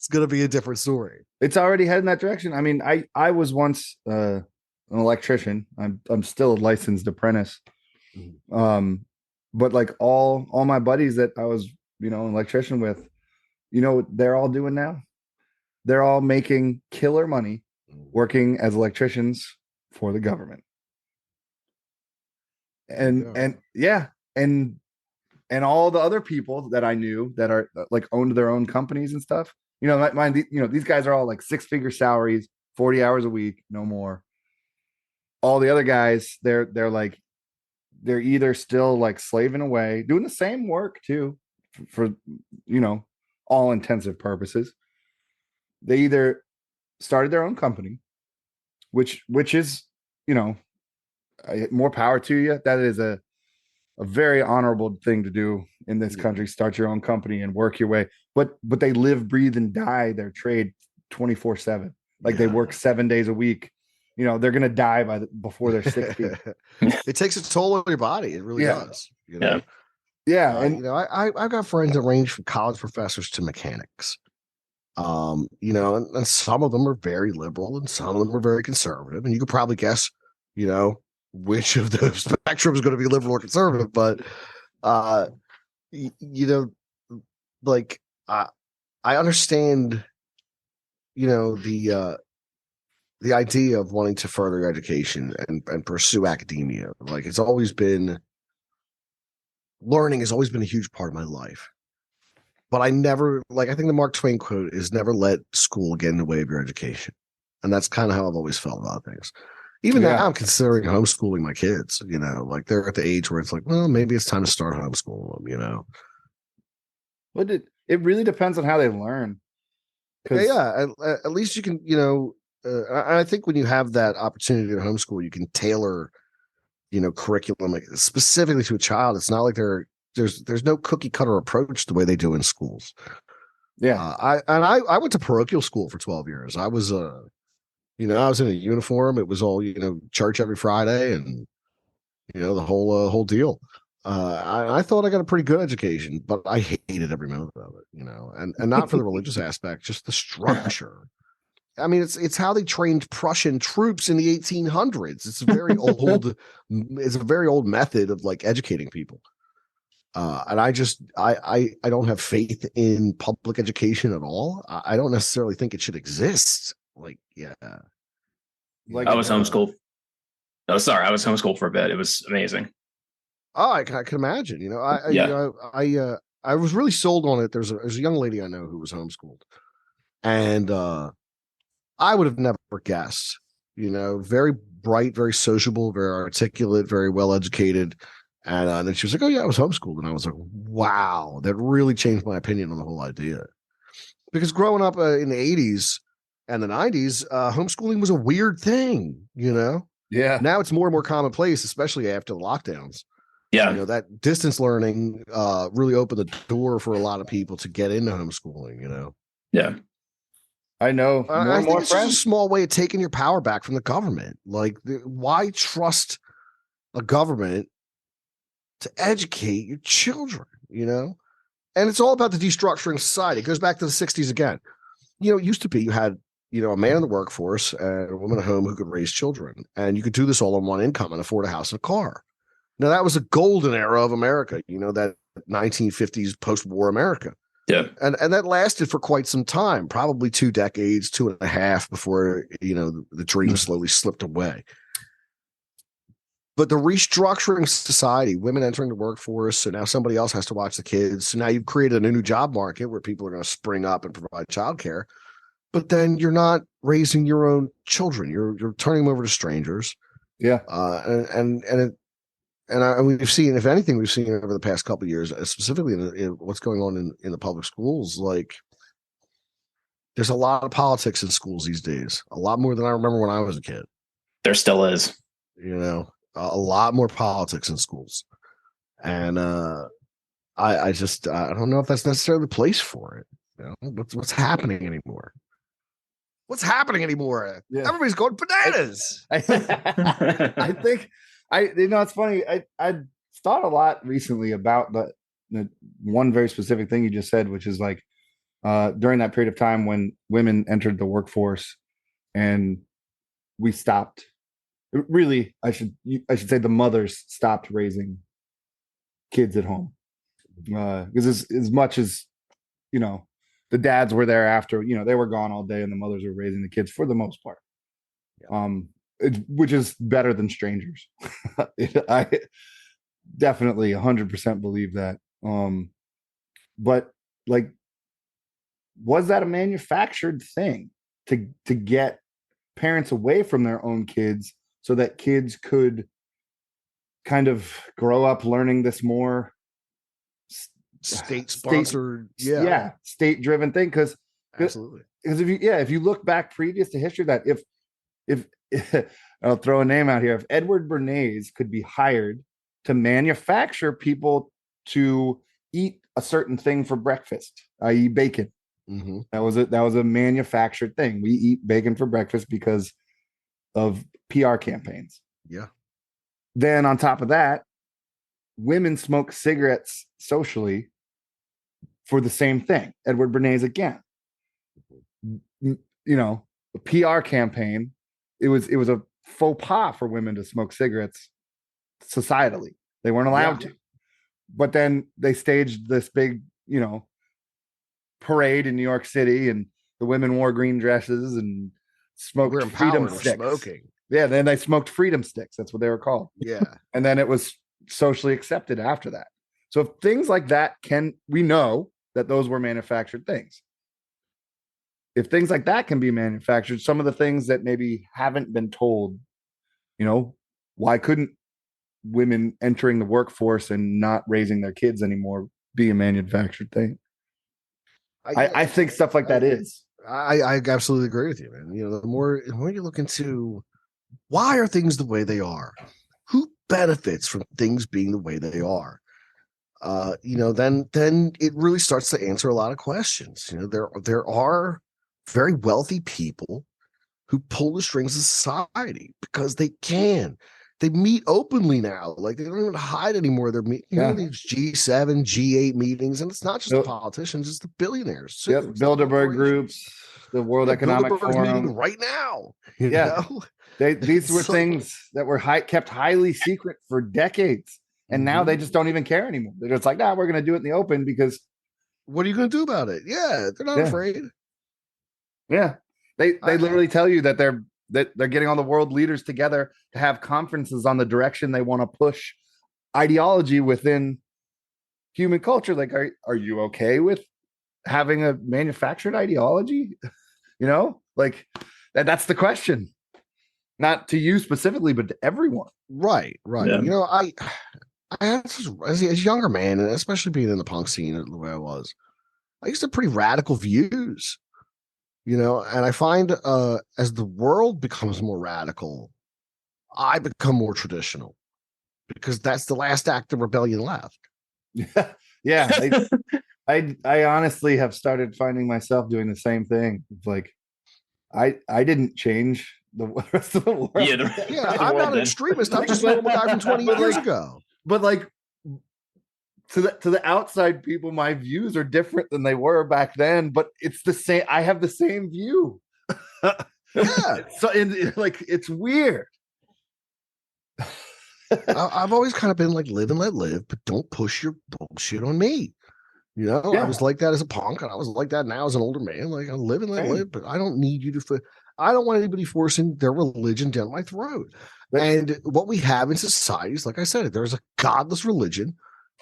going to be a different story. It's already heading that direction. I mean, I was once an electrician. I'm still a licensed apprentice. But like all my buddies that I was, an electrician with, they're all doing now. They're all making killer money working as electricians for the government. And all the other people that I knew that are like owned their own companies and stuff, these guys are all like 6-figure salaries, 40 hours a week, no more. All the other guys, they're either still like slaving away, doing the same work too, for all intensive purposes. They either started their own company, which is, more power to you. That is a very honorable thing to do in this country. Start your own company and work your way. But they live, breathe, and die their trade 24/7. Like they work 7 days a week. They're gonna die before they're 60. It takes a toll on your body. It really does. Yeah. And I've got friends that range from college professors to mechanics. And some of them are very liberal and some of them are very conservative. And you could probably guess, which of the spectrum is going to be liberal or conservative. But, uh, like, I understand, the idea of wanting to further your education and pursue academia. Like, learning has always been a huge part of my life. But I think the Mark Twain quote is never let school get in the way of your education. And that's kind of how I've always felt about things. Even now I'm considering homeschooling my kids, like they're at the age where it's like, well, maybe it's time to start homeschooling them, But it really depends on how they learn. At least you can, I think when you have that opportunity to homeschool, you can tailor, curriculum specifically to a child. It's not like there's no cookie cutter approach the way they do in schools. Yeah. I went to parochial school for 12 years. I was I was in a uniform. It was all, church every Friday and, the whole deal. I thought I got a pretty good education, but I hated every minute of it, and not for the religious aspect, just the structure. I mean, it's how they trained Prussian troops in the 1800s. It's a very old method of like educating people. And I don't have faith in public education at all. I don't necessarily think it should exist. Like, yeah. Like I was homeschooled. Oh, sorry. I was homeschooled for a bit. It was amazing. Oh, I can imagine. I was really sold on it. There's a young lady I know who was homeschooled, and I would have never guessed. Very bright, very sociable, very articulate, very well educated. And then she was like, "Oh yeah, I was homeschooled," and I was like, "Wow, that really changed my opinion on the whole idea." Because growing up in the '80s and the '90s, homeschooling was a weird thing. Yeah. Now it's more and more commonplace, especially after the lockdowns. Yeah. That distance learning really opened the door for a lot of people to get into homeschooling. Yeah. I know. I think it's just a small way of taking your power back from the government. Like, why trust a government to educate your children, And it's all about the destructuring society. It goes back to the 60s again. It used to be you had, a man in the workforce and a woman at home who could raise children. And you could do this all on one income and afford a house and a car. Now, that was a golden era of America, that 1950s post-war America. Yeah. And that lasted for quite some time, probably 2 decades, 2.5 before, the dream slowly slipped away. But the restructuring society, women entering the workforce, so now somebody else has to watch the kids. So now you've created a new job market where people are going to spring up and provide childcare. But then you're not raising your own children. You're turning them over to strangers. Yeah. We've seen, if anything, we've seen over the past couple of years, specifically in what's going on in the public schools. Like, there's a lot of politics in schools these days, a lot more than I remember when I was a kid. There still is. A lot more politics in schools, and I don't know if that's necessarily the place for it. What's happening anymore? What's happening anymore? Yeah. Everybody's going bananas. I think it's funny. I thought a lot recently about the one very specific thing you just said, which is like during that period of time when women entered the workforce and we stopped. Really, I should say the mothers stopped raising kids at home, because as much as the dads were there after, they were gone all day and the mothers were raising the kids for the most part, which is better than strangers. I definitely 100% believe that. But like, was that a manufactured thing to get parents away from their own kids, so that kids could kind of grow up learning this more state-sponsored, state-driven thing? Because absolutely, because if you look back previous to history, that if I'll throw a name out here, if Edward Bernays could be hired to manufacture people to eat a certain thing for breakfast, i.e., bacon. Mm-hmm. That was a manufactured thing. We eat bacon for breakfast because of PR campaigns. Yeah. Then on top of that, women smoke cigarettes socially for the same thing. Edward Bernays again. a PR campaign. It was a faux pas for women to smoke cigarettes societally. They weren't allowed to. But then they staged this big, parade in New York City, and the women wore green dresses and smoked We're freedom empowered of sticks. smoking. Yeah, then they smoked freedom sticks. That's what they were called. Yeah. And then it was socially accepted after that. So if things like that we know that those were manufactured things. If things like that can be manufactured, some of the things that maybe haven't been told, why couldn't women entering the workforce and not raising their kids anymore be a manufactured thing? I think stuff like that is. I absolutely agree with you, man. The more you look into why are things the way they are, who benefits from things being the way they are, then it really starts to answer a lot of questions. There are very wealthy people who pull the strings of society because they can. They meet openly now. Like, they don't even hide anymore. They're meeting these G7, G8 meetings, and it's not just the politicians; it's the billionaires. Too. Yep, Bilderberg groups, the World Economic Bilderberg's Forum meeting right now. You Yeah. know? These were things that were kept highly secret for decades, and now they just don't even care anymore. They're just like, we're going to do it in the open because what are you going to do about it? Yeah, they're not afraid. Yeah, they literally tell you that they're getting all the world leaders together to have conferences on the direction they want to push ideology within human culture. Like, are you okay with having a manufactured ideology? Like that's the question. Not to you specifically, but to everyone. Right. Yeah. I as a younger man, and especially being in the punk scene the way I was, I used to have pretty radical views. And I find as the world becomes more radical, I become more traditional because that's the last act of rebellion left. Yeah. I honestly have started finding myself doing the same thing. It's like I didn't change the rest of the world. Yeah, I'm not an extremist. I'm just a normal guy from 20 years ago. But like to the outside people, my views are different than they were back then. But it's the same. I have the same view. Yeah. So it's weird. I've always kind of been like, live and let live, but don't push your bullshit on me. I was like that as a punk, and I was like that now as an older man. Like, I live and let live, but I don't need you to. I don't want anybody forcing their religion down my throat. And what we have in society is, like I said, there's a godless religion.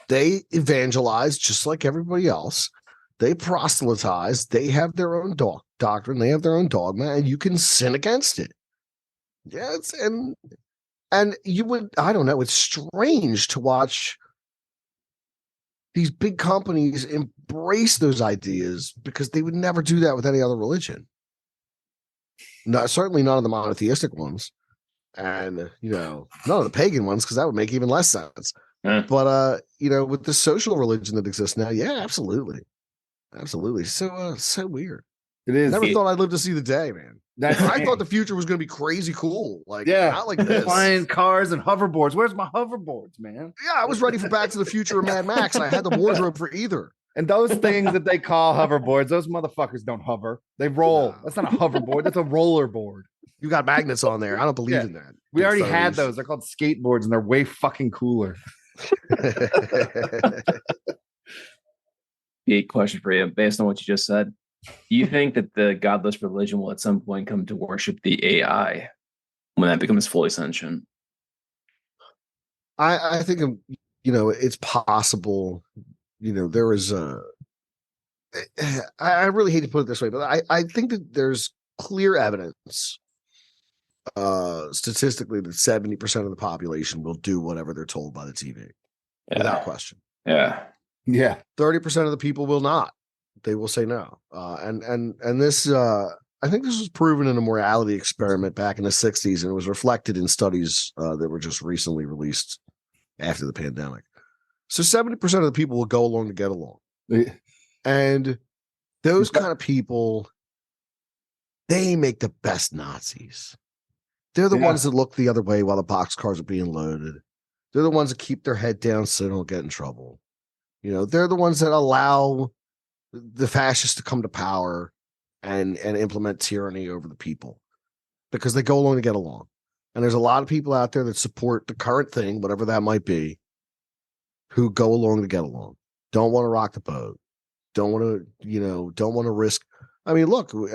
They evangelize just like everybody else. They proselytize. They have their own doctrine. They have their own dogma, and you can sin against it. Yeah, and you would. I don't know. It's strange to watch these big companies embrace those ideas because they would never do that with any other religion. Certainly none of the monotheistic ones, and none of the pagan ones, because that would make even less sense. But with the social religion that exists now, yeah, absolutely. So weird. It is. Never thought I'd live to see the day, man. I thought the future was going to be crazy cool. Like, not like this. Flying cars and hoverboards. Where's my hoverboards, man? Yeah, I was ready for Back to the Future and Mad Max. I had the wardrobe for either. And those things that they call hoverboards, those motherfuckers don't hover. They roll. That's not a hoverboard. That's a rollerboard. You got magnets on there. I don't believe in that. We already had those. They're called skateboards, and they're way fucking cooler. Big question for you, based on what you just said. Do you think that the godless religion will at some point come to worship the AI when that becomes fully sentient? I think it's possible. There is I really hate to put it this way, but I think that there's clear evidence statistically that 70% of the population will do whatever they're told by the TV without question. Yeah. 30% of the people will not. They will say no. And this I think this was proven in a morality experiment back in the 60s, and it was reflected in studies that were just recently released after the pandemic. So 70% of the people will go along to get along. And those kind of people, they make the best Nazis. They're the ones that look the other way while the boxcars are being loaded. They're the ones that keep their head down so they don't get in trouble. They're the ones that allow the fascists to come to power. and implement tyranny over the people because they go along to get along. And there's a lot of people out there that support the current thing, whatever that might be, who go along to get along. Don't want to rock the boat. Don't want to, don't want to risk. I mean, look, a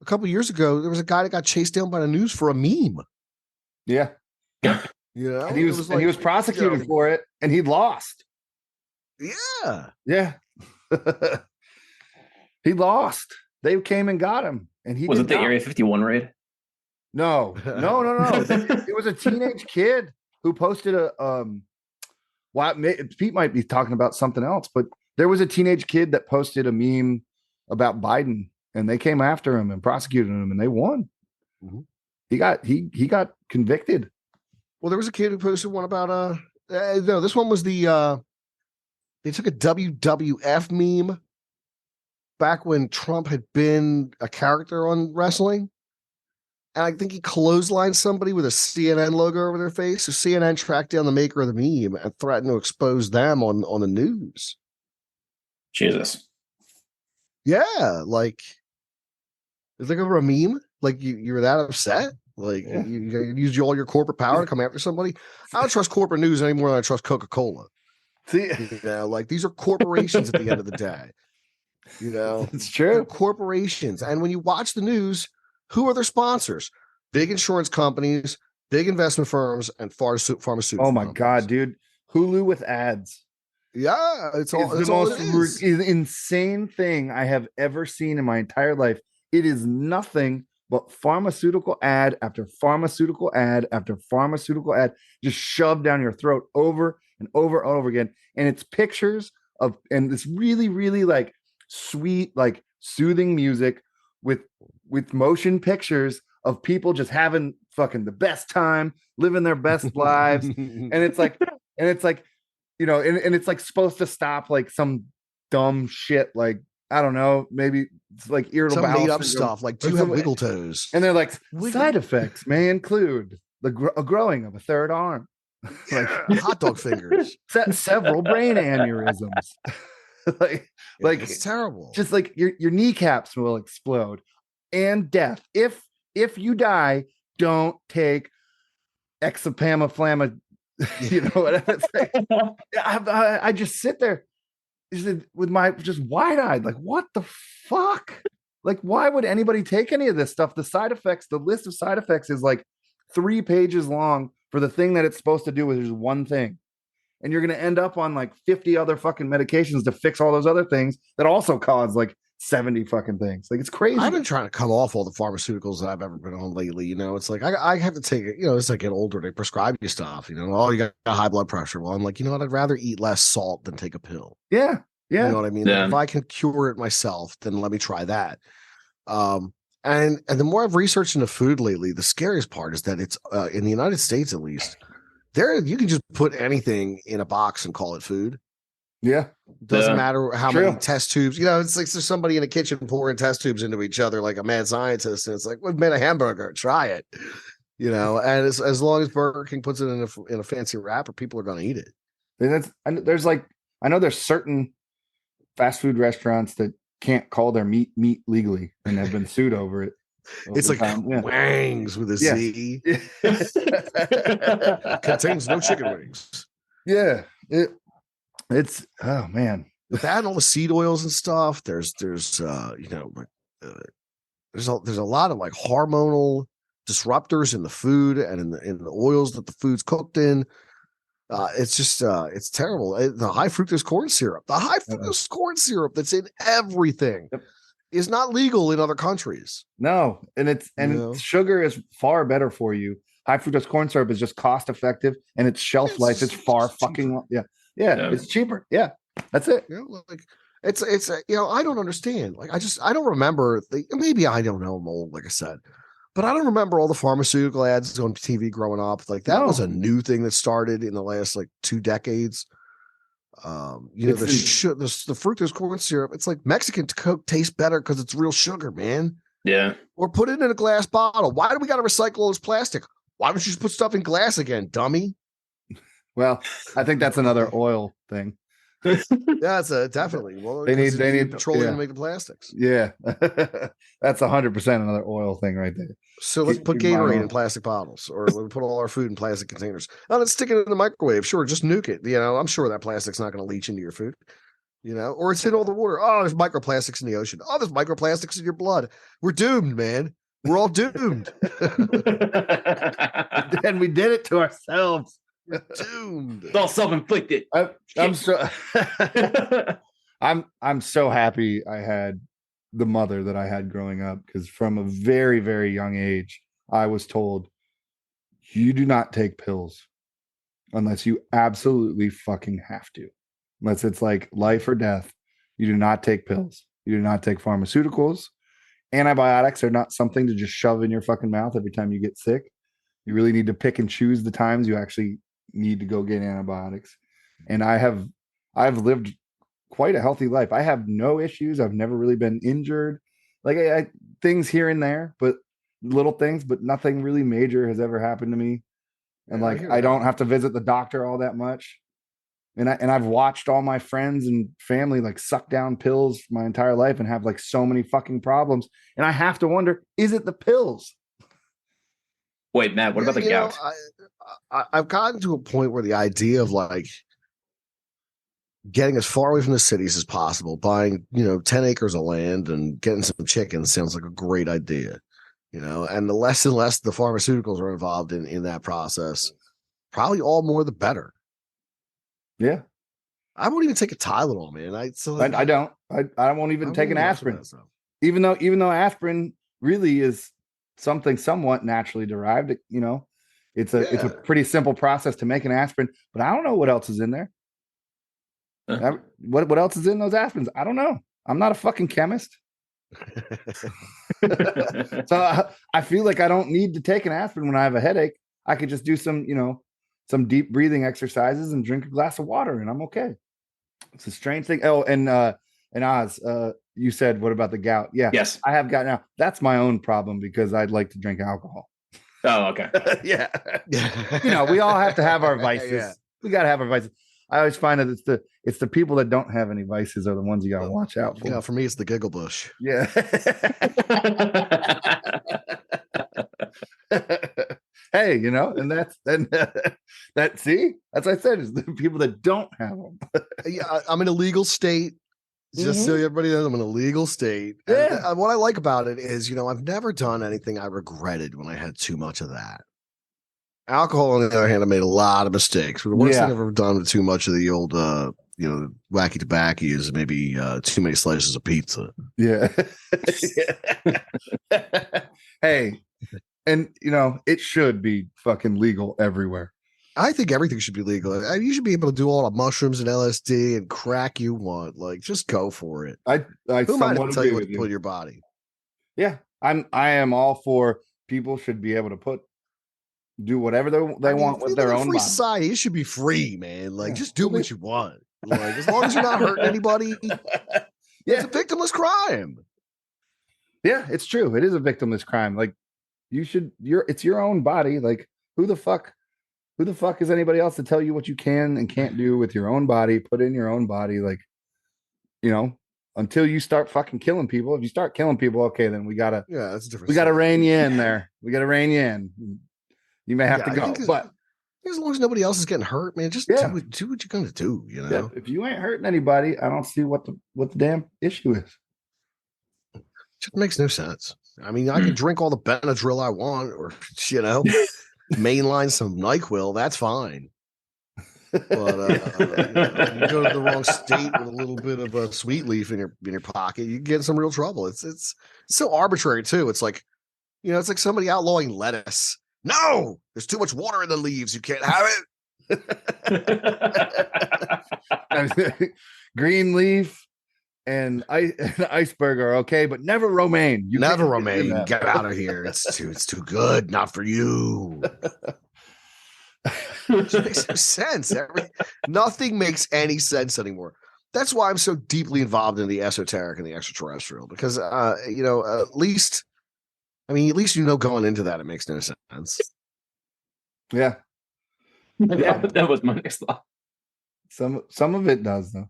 couple of years ago, there was a guy that got chased down by the news for a meme. Yeah. And he was prosecuted for it, and he lost. Yeah. He lost. They came and got him, and he Was it the not. Area 51 raid? No. It was a teenage kid who posted a Pete might be talking about something else, but there was a teenage kid that posted a meme about Biden, and they came after him and prosecuted him, and they won. Mm-hmm. He got convicted. Well, there was a kid who posted one about no, this one was the they took a WWF meme back when Trump had been a character on wrestling. And I think he clotheslined somebody with a CNN logo over their face. So CNN tracked down the maker of the meme and threatened to expose them on the news. Jesus. Yeah, like it's like over a meme. Like you were that upset. Like you use all your corporate power to come after somebody. I don't trust corporate news any more than I trust Coca-Cola. See, like these are corporations at the end of the day. It's true. They're corporations. And when you watch the news, who are their sponsors? Big insurance companies, big investment firms, and pharmaceutical. Oh my God, dude! Hulu with ads. Yeah, it's the most insane thing I have ever seen in my entire life. It is nothing but pharmaceutical ad after pharmaceutical ad after pharmaceutical ad, just shoved down your throat over and over and over again. And it's pictures of, and this really, really like sweet, like soothing music with motion pictures of people just having fucking the best time, living their best lives. And it's like, and it's like supposed to stop like some dumb shit, like, I don't know, maybe it's like irritable some bowel made up syndrome. stuff. Like, do you have wiggle toes? And they're like, side effects may include a growing of a third arm, like hot dog fingers, several brain aneurysms. like it's terrible. Just like your kneecaps will explode, and death. If you die, don't take exapamaflama. Whatever it's like. I just sit there with my just wide-eyed, like, what the fuck? Like, why would anybody take any of this stuff? The side effects, the list of side effects is like 3 pages long for the thing that it's supposed to do, with just one thing. And you're going to end up on like 50 other fucking medications to fix all those other things that also cause like 70 fucking things. Like, it's crazy. I've been trying to come off all the pharmaceuticals that I've ever been on lately. It's like I have to take it. As I get older, they prescribe you stuff. Oh, you got high blood pressure. Well, I'm like, I'd rather eat less salt than take a pill. Yeah. You know what I mean? Yeah. Like, if I can cure it myself, then let me try that. And the more I've researched into food lately, the scariest part is that it's in the United States, at least, you can just put anything in a box and call it food. Yeah. Doesn't matter how many test tubes. It's like there's somebody in a kitchen pouring test tubes into each other like a mad scientist. And it's like, we've made a hamburger. Try it. And as long as Burger King puts it in a fancy wrapper, people are going to eat it. And I know there's certain fast food restaurants that can't call their meat legally and have been sued over it. It's like Wangs with a Z. Contains no chicken wings. Yeah. It's oh man. With that and all the seed oils and stuff, there's a lot of like hormonal disruptors in the food and in the oils that the food's cooked in. It's just it's terrible. The high fructose corn syrup, that's in everything is not legal in other countries. No, and sugar is far better for you. High fructose corn syrup is just cost effective, and its shelf life is far fucking long. Yeah, it's cheaper. Yeah, that's it. Like it's I don't understand. Like I don't remember. Maybe I don't know. I'm old, like I said. But I don't remember all the pharmaceutical ads on TV growing up. Like that was a new thing that started in the last like 2 decades. The fructose corn syrup. It's like Mexican Coke tastes better because it's real sugar, man. Yeah. Or put it in a glass bottle. Why do we got to recycle all this plastic? Why don't you just put stuff in glass again, dummy? Well, I think that's another oil thing. Yeah, it's definitely. Well, They need- 'cause they you need- petroleum yeah. to make the plastics. Yeah, that's 100% another oil thing right there. So let's put Keep mine Gatorade on. in plastic bottles, or we'll put all our food in plastic containers. Oh, let's stick it in the microwave. Sure, just nuke it. I'm sure that plastic's not going to leach into your food. Or it's in all the water. Oh, there's microplastics in the ocean. Oh, there's microplastics in your blood. We're doomed, man. We're all doomed. And we did it to ourselves. We're doomed. It's all self-inflicted. I'm so I'm so happy I had the mother that I had growing up, because from a very, very young age, I was told you do not take pills unless you absolutely fucking have to. Unless it's like life or death. You do not take pills. You do not take pharmaceuticals. Antibiotics are not something to just shove in your fucking mouth every time you get sick. You really need to pick and choose the times you actually need to go get antibiotics. And I've lived quite a healthy life. I have no issues. I've never really been injured. Like I things here and there, but little things, but nothing really major has ever happened to me. And Yeah, I like hear I that. don't have to visit the doctor all that much. And I've watched all my friends and family like suck down pills my entire life and have like so many fucking problems. And I have to wonder, is it the pills? Wait, Matt, what about the gout? I've gotten to a point where the idea of like getting as far away from the cities as possible, buying 10 acres of land and getting some chickens sounds like a great idea. And the less and less the pharmaceuticals are involved in that process, probably all more the better. Yeah. I won't even take a Tylenol, man. I don't. I won't even take an aspirin. Even though aspirin really is something somewhat naturally derived, it's a pretty simple process to make an aspirin, but I don't know what else is in there. What else is in those aspirins? I don't know. I'm not a fucking chemist. So I feel like I don't need to take an aspirin when I have a headache. I could just do some deep breathing exercises and drink a glass of water and I'm okay. It's a strange thing. Oh, and Oz, you said, what about the gout? Yeah. Yes. I have gout now. That's my own problem because I'd like to drink alcohol. Oh, okay. Yeah. We all have to have our vices. Yeah. We got to have our vices. I always find that it's the people that don't have any vices are the ones you got to watch out for. For me, it's the giggle bush. Yeah. Hey, and that's what I said, is the people that don't have them. Yeah, I'm in a legal state. Just so everybody knows, I'm in a legal state. Yeah. And what I like about it is, I've never done anything I regretted when I had too much of that. Alcohol, on the other hand, I made a lot of mistakes. But the worst thing I've ever done with too much of the old, wacky tobacco is maybe too many slices of pizza. Yeah. Hey, and it should be fucking legal everywhere. I think everything should be legal. You should be able to do all the mushrooms and LSD and crack you want. Like, just go for it. I Who am I to somewhat tell agree you what with to you. put in your body? Yeah, I am all for people should be able to do whatever they want with their own free body. society. It should be free, man. Like, just do what you want. Like, as long as you're not hurting anybody, it's a victimless crime. Yeah, it's true. It is a victimless crime. Like, it's your own body. Like, who the fuck is anybody else to tell you what you can and can't do with your own body? Put in your own body, like, until you start fucking killing people. If you start killing people, okay, then that's a different. We gotta rein you in there. We gotta rein you in. You may have to go, but as long as nobody else is getting hurt, man, just do what you're gonna do. If you ain't hurting anybody, I don't see what the damn issue is. It just makes no sense. I mean, I can drink all the Benadryl I want, or mainline some NyQuil. That's fine. But you go to the wrong state with a little bit of a sweet leaf in your pocket, you get in some real trouble. It's so arbitrary too. It's like it's like somebody outlawing lettuce. No, there's too much water in the leaves. You can't have it. Green leaf and iceberg are okay, but never romaine. You never romaine. Get out of here. It's too good. Not for you. It just makes no sense. Nothing makes any sense anymore. That's why I'm so deeply involved in the esoteric and the extraterrestrial, because at least going into that, it makes no sense. Yeah. That was my next thought. Some of it does though.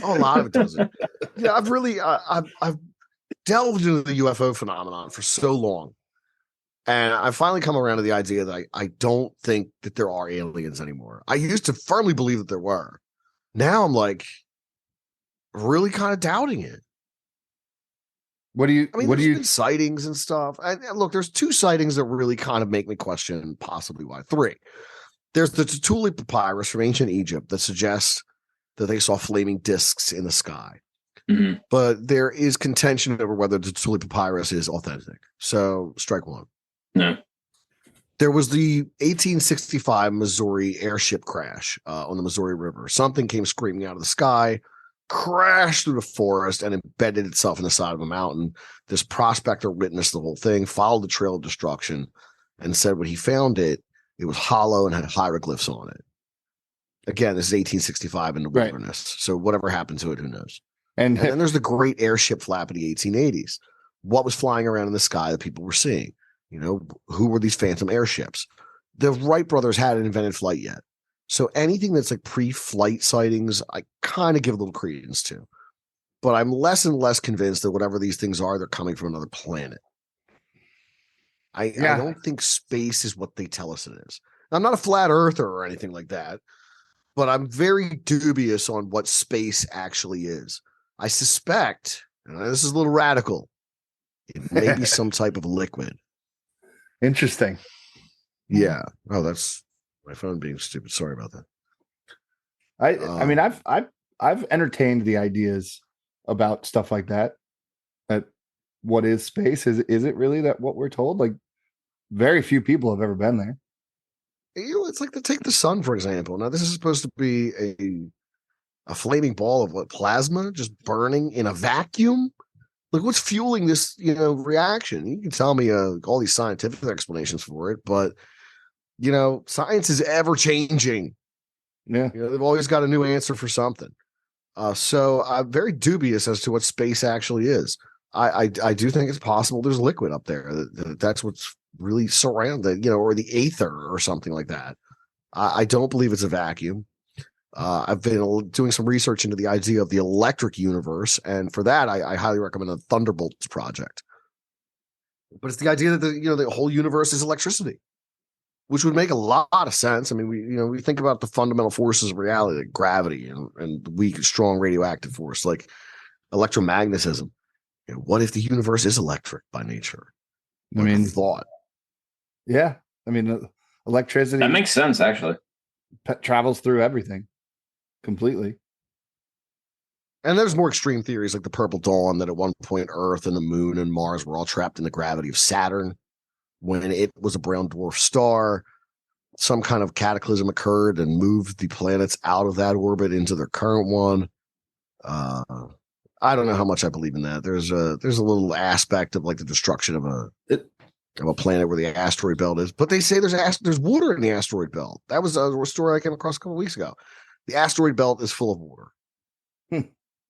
Oh, a lot of it doesn't. Yeah, I've really I've delved into the UFO phenomenon for so long, and I finally come around to the idea that I don't think that there are aliens anymore. I used to firmly believe that there were. Now I'm like really kind of doubting it. What do you? I mean, what do there's you? been sightings and stuff. And look, there's 2 sightings that really kind of make me question possibly why. 3. There's the Tertulli papyrus from ancient Egypt that suggests that they saw flaming discs in the sky. Mhm. But there is contention over whether the Tertulli papyrus is authentic. So strike 1. No. There was the 1865 Missouri airship crash on the Missouri River. Something came screaming out of the sky, crashed through the forest, and embedded itself in the side of a mountain. This prospector witnessed the whole thing, followed the trail of destruction, and said when he found it, it was hollow and had hieroglyphs on it. Again, this is 1865 in the Right. wilderness. So whatever happened to it, who knows? And And then there's the great airship flap of the 1880s. What was flying around in the sky that people were seeing? You know, who were these phantom airships? The Wright brothers hadn't invented flight yet. So anything that's like pre-flight sightings, I kind of give a little credence to. But I'm less and less convinced that whatever these things are, they're coming from another planet. I don't think space is what they tell us it is. I'm not a flat earther or anything like that, but I'm very dubious on what space actually is. I suspect, and this is a little radical, it may be some type of liquid. interesting. Yeah. Oh, that's my phone being stupid. Sorry about that. I mean, I've entertained the ideas about stuff like that. That what is space? Is it really that what we're told? Like, very few people have ever been there. You know, it's like to take the sun, for example. Now, this is supposed to be a flaming ball of what, plasma just burning in a vacuum. Like, what's fueling this, reaction? You can tell me all these scientific explanations for it, but science is ever changing. Yeah. They've always got a new answer for something. So I'm very dubious as to what space actually is. I do think it's possible there's liquid up there. That's what's really surrounded, or the aether or something like that. I don't believe it's a vacuum. I've been doing some research into the idea of the electric universe, and for that, I highly recommend the Thunderbolts project. But it's the idea that the whole universe is electricity, which would make a lot of sense. I mean, we think about the fundamental forces of reality, like gravity and the weak, strong radioactive force, like electromagnetism. What if the universe is electric by nature? I mean, thought. Yeah, I mean, electricity That makes sense, actually. Travels through everything completely. And there's more extreme theories like the Purple Dawn, that at one point Earth and the Moon and Mars were all trapped in the gravity of Saturn when it was a brown dwarf star. Some kind of cataclysm occurred and moved the planets out of that orbit into their current one. I don't know how much I believe in that. There's a little aspect of like the destruction of a planet where the asteroid belt is, but they say there's water in the asteroid belt. That was a story I came across a couple of weeks ago. The asteroid belt is full of water.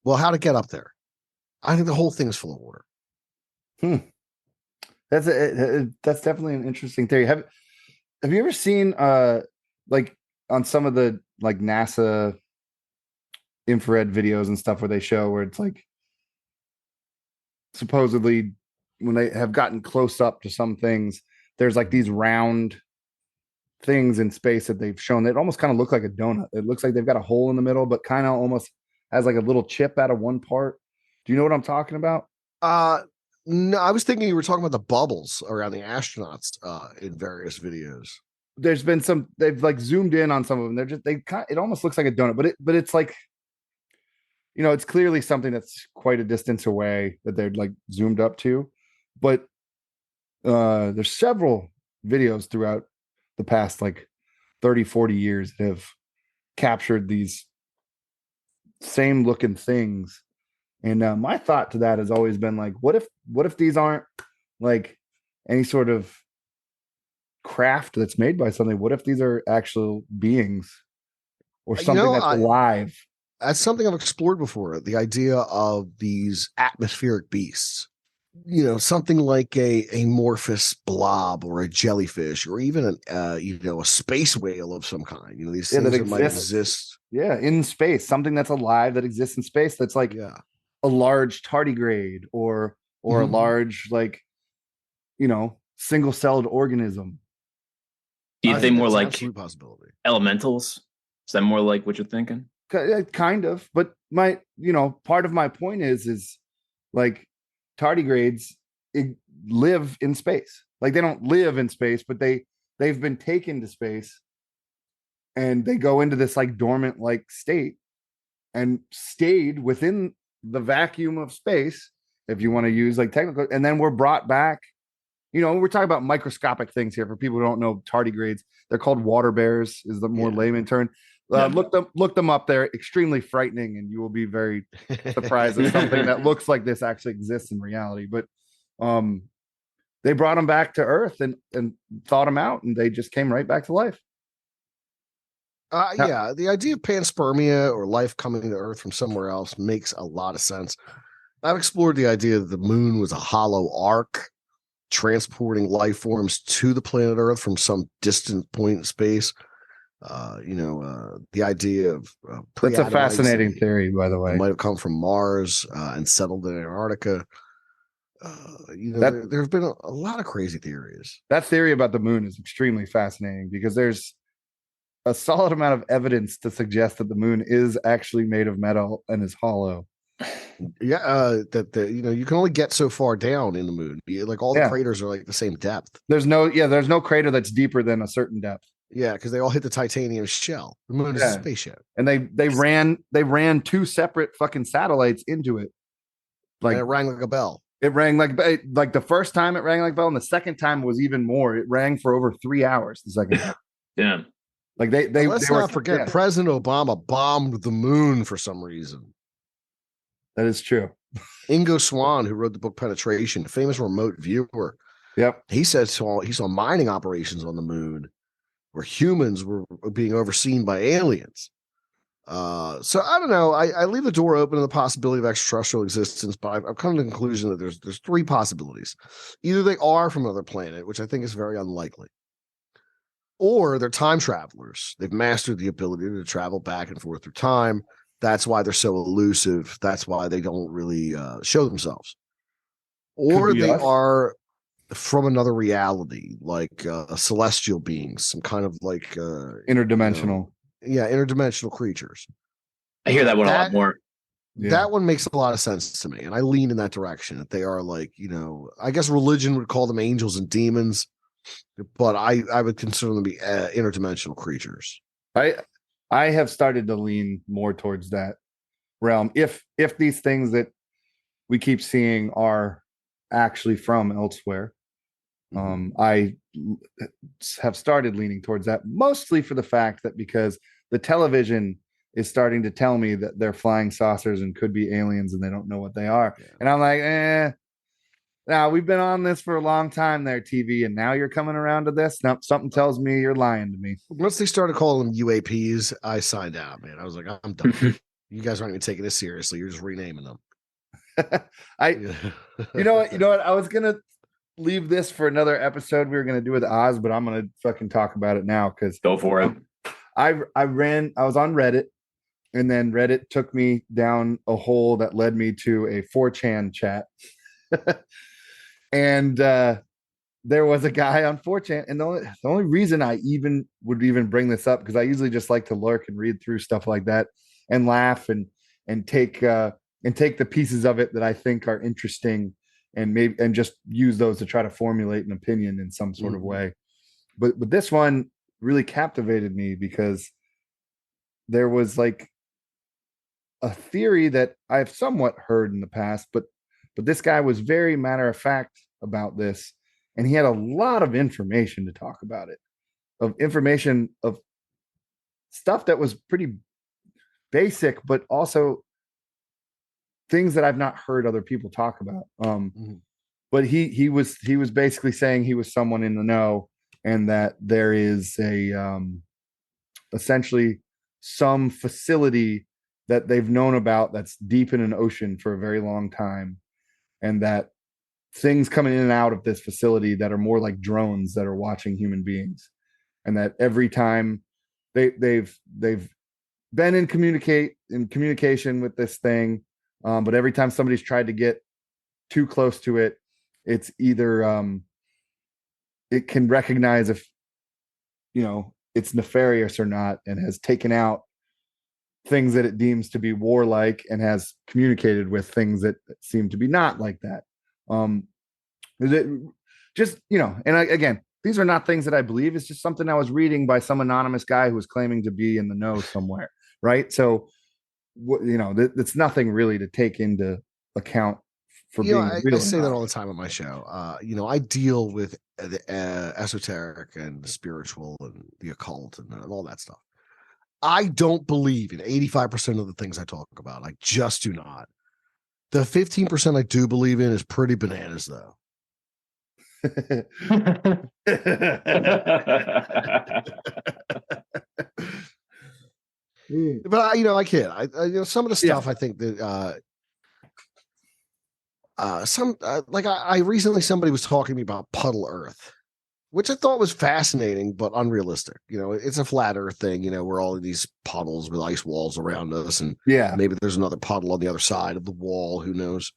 Well, how to get up there? I think the whole thing is full of water. That's definitely an interesting theory. Have you ever seen like on some of the like NASA infrared videos and stuff where they show where it's like supposedly when they have gotten close up to some things, there's like these round things in space that they've shown that almost kind of look like a donut. It looks like they've got a hole in the middle, but kind of almost has like a little chip out of one part. Do you know what I'm talking about? No, I was thinking you were talking about the bubbles around the astronauts in various videos. There's been some, they've like zoomed in on some of them. It almost looks like a donut, but it's like, it's clearly something that's quite a distance away that they're like zoomed up to. But there's several videos throughout the past like 30, 40 years that have captured these same looking things. And my thought to that has always been like, what if these aren't like any sort of craft that's made by something? What if these are actual beings or something that's alive? That's something I've explored before. The idea of these atmospheric beasts. something like a amorphous blob or a jellyfish or even a space whale of some kind. These Yeah, things that that might exists. exist. Yeah, in space, something that's alive that exists in space. That's like Yeah. a large tardigrade or a Mhm. large single-celled organism. Do you I think more that's an like absolute possibility. elementals? Is that more like what you're thinking? Kind of, but part of my point is like tardigrades live in space. Like they don't live in space, but they've been taken to space and they go into this like dormant like state and stayed within the vacuum of space, if you want to use like technical, and then we're brought back. We're talking about microscopic things here for people who don't know tardigrades. They're called water bears, is the more layman term. Look them up. They're extremely frightening, and you will be very surprised that something that looks like this actually exists in reality. But they brought them back to Earth and thawed them out, and they just came right back to life. Yeah, the idea of panspermia or life coming to Earth from somewhere else makes a lot of sense. I've explored the idea that the moon was a hollow arc transporting life forms to the planet Earth from some distant point in space. The idea of That's a fascinating theory, by the way. Might have come from Mars and settled in Antarctica. There have been a lot of crazy theories. That theory about the moon is extremely fascinating because there's a solid amount of evidence to suggest that the moon is actually made of metal and is hollow. Yeah, you can only get so far down in the moon. Like all the craters are like the same depth. There's no crater that's deeper than a certain depth. Yeah, because they all hit the titanium shell. The moon is a spaceship, and they ran two separate fucking satellites into it. Like and it rang like a bell. It rang like the first time it rang like a bell, and the second time was even more. It rang for over 3 hours. The second time. Yeah. Like let's not forget President Obama bombed the moon for some reason. That is true. Ingo Swann, who wrote the book Penetration, a famous remote viewer. Yep. He said he saw mining operations on the moon where humans were being overseen by aliens. So I don't know. I leave the door open to the possibility of extraterrestrial existence, but I've come to the conclusion that there's 3 possibilities. Either they are from another planet, which I think is very unlikely, or they're time travelers. They've mastered the ability to travel back and forth through time. That's why they're so elusive. That's why they don't really show themselves. Or they are from another reality, like celestial beings, some kind of like interdimensional. Interdimensional creatures. I hear that one a lot more. Yeah. That one makes a lot of sense to me, and I lean in that direction. That they are like, I guess religion would call them angels and demons, but I would consider them to be interdimensional creatures. I have started to lean more towards that realm. If these things that we keep seeing are actually from elsewhere, I have started leaning towards that, mostly for the fact that because the television is starting to tell me that they're flying saucers and could be aliens and they don't know what they are. Yeah. And I'm like, now we've been on this for a long time there, TV, and now you're coming around to this. Now something tells me you're lying to me. Once they started calling them UAPs, I signed out, man. I was like, I'm done. You guys aren't even taking this seriously. You're just renaming them. You know what? I was gonna leave this for another episode we were gonna do with Oz, but I'm gonna fucking talk about it now because go for it. I was on Reddit, and then Reddit took me down a hole that led me to a 4chan chat. And there was a guy on 4chan, and the only reason I would bring this up, because I usually just like to lurk and read through stuff like that and laugh and take the pieces of it that I think are interesting and just use those to try to formulate an opinion in some sort of way. But this one really captivated me because there was like a theory that I've somewhat heard in the past, but this guy was very matter of fact about this, and he had a lot of information to talk about it, of stuff that was pretty basic, but also things that I've not heard other people talk about. But he was basically saying he was someone in the know, and that there is a essentially some facility that they've known about that's deep in an ocean for a very long time, and that things coming in and out of this facility that are more like drones that are watching human beings, and that every time they've been in communication with this thing, but every time somebody's tried to get too close to it, it's either it can recognize if it's nefarious or not, and has taken out things that it deems to be warlike, and has communicated with things that seem to be not like that. Again, these are not things that I believe. It's just something I was reading by some anonymous guy who was claiming to be in the know somewhere, right? So, it's nothing really to take into account for being. I say that all the time on my show. I deal with the esoteric and the spiritual and the occult and all that stuff. I don't believe in 85% of the things I talk about. I just do not. The 15% I do believe in is pretty bananas, though. But I kid. I some of the stuff I think that I recently somebody was talking to me about puddle Earth, which I thought was fascinating but unrealistic. It's a flat Earth thing. We're all in these puddles with ice walls around us, and maybe there's another puddle on the other side of the wall. Who knows?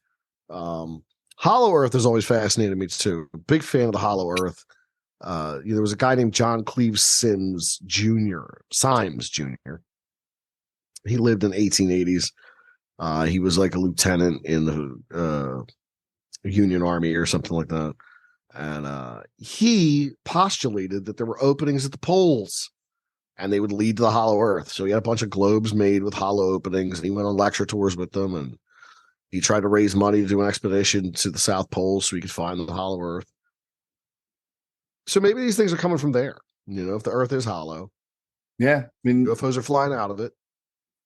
Hollow Earth has always fascinated me too. Big fan of the Hollow Earth. There was a guy named John Cleves Symes Jr. He lived in the 1880s. He was like a lieutenant in the Union Army or something like that. And he postulated that there were openings at the poles and they would lead to the Hollow Earth. So he had a bunch of globes made with hollow openings, and he went on lecture tours with them, and he tried to raise money to do an expedition to the South Pole so he could find the Hollow Earth. So maybe these things are coming from there. If the Earth is hollow. Yeah. I mean, UFOs are flying out of it.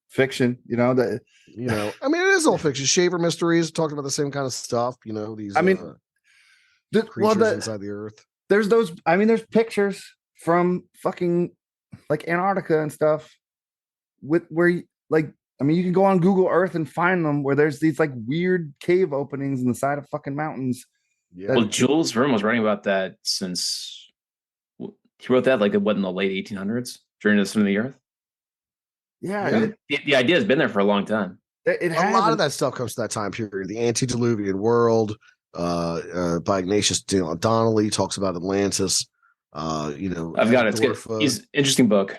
Fiction, it is all fiction. Shaver Mysteries talking about the same kind of stuff. These creatures inside the Earth. There's those. There's pictures from fucking like Antarctica and stuff you can go on Google Earth and find them, where there's these like weird cave openings in the side of fucking mountains. Yeah. Well, Jules Verne was writing about that since he wrote that in the late 1800s during the Center of the Earth. Yeah. The idea has been there for a long time. A lot of that stuff comes to that time period. The Antediluvian World, by Ignatius Donnelly, talks about Atlantis. I've got it. It's an interesting book.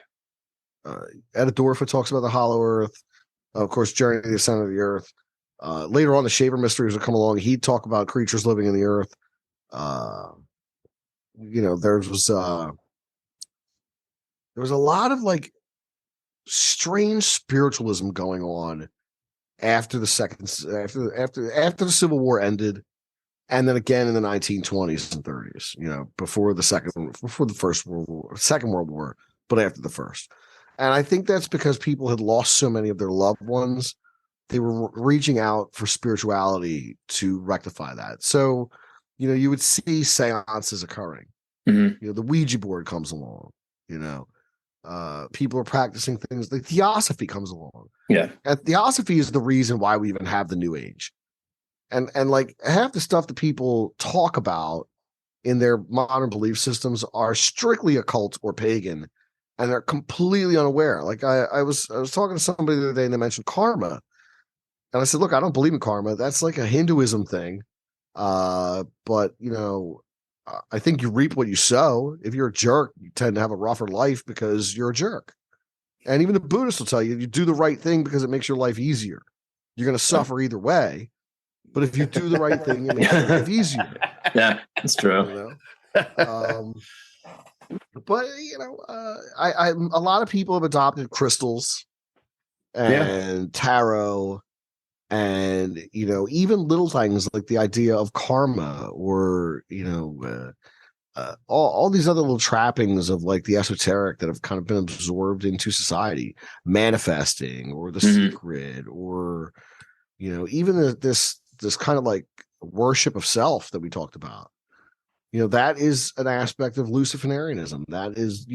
Edith Dorfa talks about the Hollow Earth. Of course, Journey to the Center of the Earth. Later on, the Shaver Mysteries would come along. He'd talk about creatures living in the Earth. There was a lot of strange spiritualism going on after the Civil War ended, and then again in the 1920s and 30s. Before the Second World War, but after the first. And I think that's because people had lost so many of their loved ones. They were reaching out for spirituality to rectify that. So, you would see seances occurring. Mm-hmm. The Ouija board comes along. People are practicing things. The Theosophy comes along. Yeah. And Theosophy is the reason why we even have the New Age. And half the stuff that people talk about in their modern belief systems are strictly occult or pagan, and they're completely unaware. I was talking to somebody the other day, and they mentioned karma. And I said, look, I don't believe in karma. That's like a Hinduism thing. But I think you reap what you sow. If you're a jerk, you tend to have a rougher life because you're a jerk. And even the Buddhists will tell you, you do the right thing because it makes your life easier. You're going to suffer either way. But if you do the right thing, it makes your life easier. Yeah, that's true. But a lot of people have adopted crystals and tarot, and even little things like the idea of karma, or all these other little trappings of the esoteric that have kind of been absorbed into society, manifesting, or the secret, or even this kind of worship of self that we talked about. That is an aspect of Luciferianism. That is,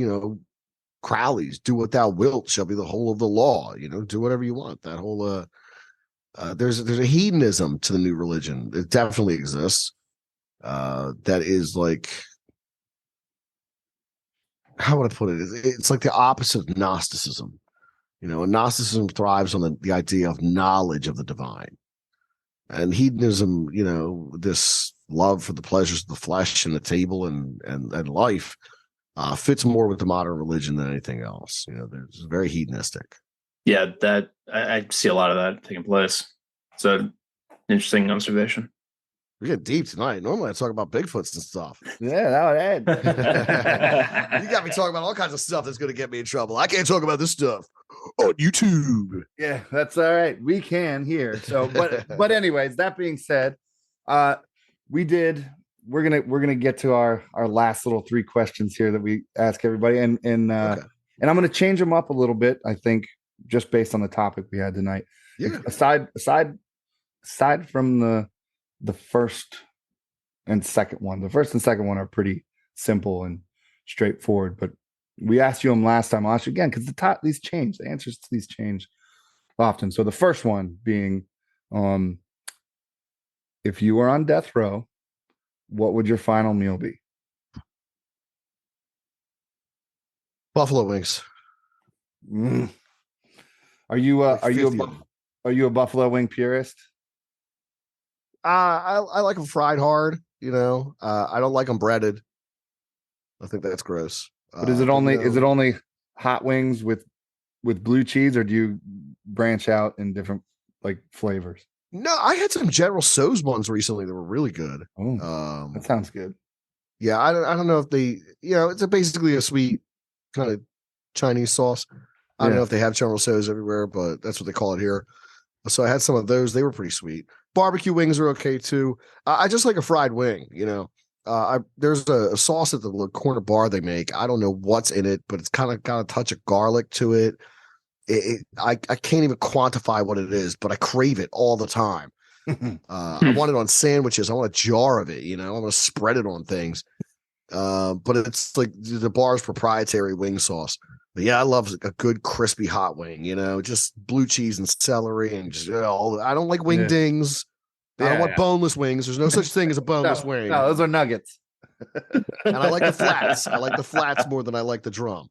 Crowley's "do what thou wilt shall be the whole of the law." Do whatever you want. That whole there's a hedonism to the new religion. It definitely exists. that is like, how would I put it? It's like the opposite of Gnosticism. And Gnosticism thrives on the idea of knowledge of the divine. And hedonism, this love for the pleasures of the flesh and the table and life fits more with the modern religion than anything else. There's very hedonistic. Yeah, that I see a lot of that taking place. It's an interesting observation. We get deep tonight. Normally I talk about Bigfoots and stuff. Yeah, that would add. You got me talking about all kinds of stuff that's going to get me in trouble. I can't talk about this stuff on YouTube. Yeah, that's all right. We can here. So, but anyways, that being said, we're gonna get to our last little 3 questions here that we ask everybody, and I'm gonna change them up a little bit. I think just based on the topic we had tonight. Yeah. Aside from the first and second one, the first and second one are pretty simple and straightforward, but we asked you them last time. I'll ask you again because these change. The answers to these change often. So the first one being, if you were on death row, what would your final meal be? Buffalo wings. Are you Like are 50 you a buffalo wing purist? I like them fried hard. I don't like them breaded. I think that's gross. But is it only hot wings with blue cheese, or do you branch out in different like flavors? No, I had some General Tso's ones recently that were really good. Oh, that sounds good. Yeah, I don't know if they, it's basically a sweet kind of Chinese sauce. I don't know if they have General Tso's everywhere, but that's what they call it here. So I had some of those. They were pretty sweet. Barbecue wings are okay too. I just like a fried wing. There's a sauce at the corner bar they make. I don't know what's in it, but it's kind of got a touch of garlic to it. I can't even quantify what it is, but I crave it all the time. I want it on sandwiches. I want a jar of it. I want to spread it on things. But it's like the bar's proprietary wing sauce. But yeah, I love a good crispy hot wing. Just blue cheese and celery and just I don't like wing dings. I don't want boneless wings. There's no such thing as a boneless wing. No, those are nuggets. And I like the flats. I like the flats more than I like the drum.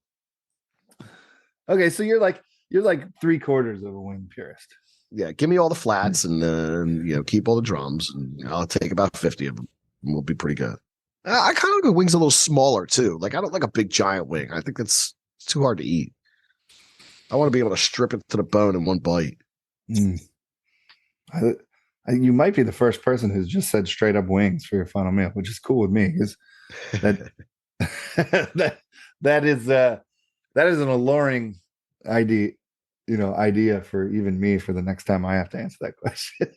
Okay, so you're like 3/4 of a wing purist. Yeah, give me all the flats and keep all the drums, and I'll take about 50 of them. And we'll be pretty good. I kind of like wings a little smaller too. Like I don't like a big giant wing. I think that's too hard to eat. I want to be able to strip it to the bone in one bite. You might be the first person who's just said straight up wings for your final meal, which is cool with me because that is an alluring idea, idea for even me for the next time I have to answer that question.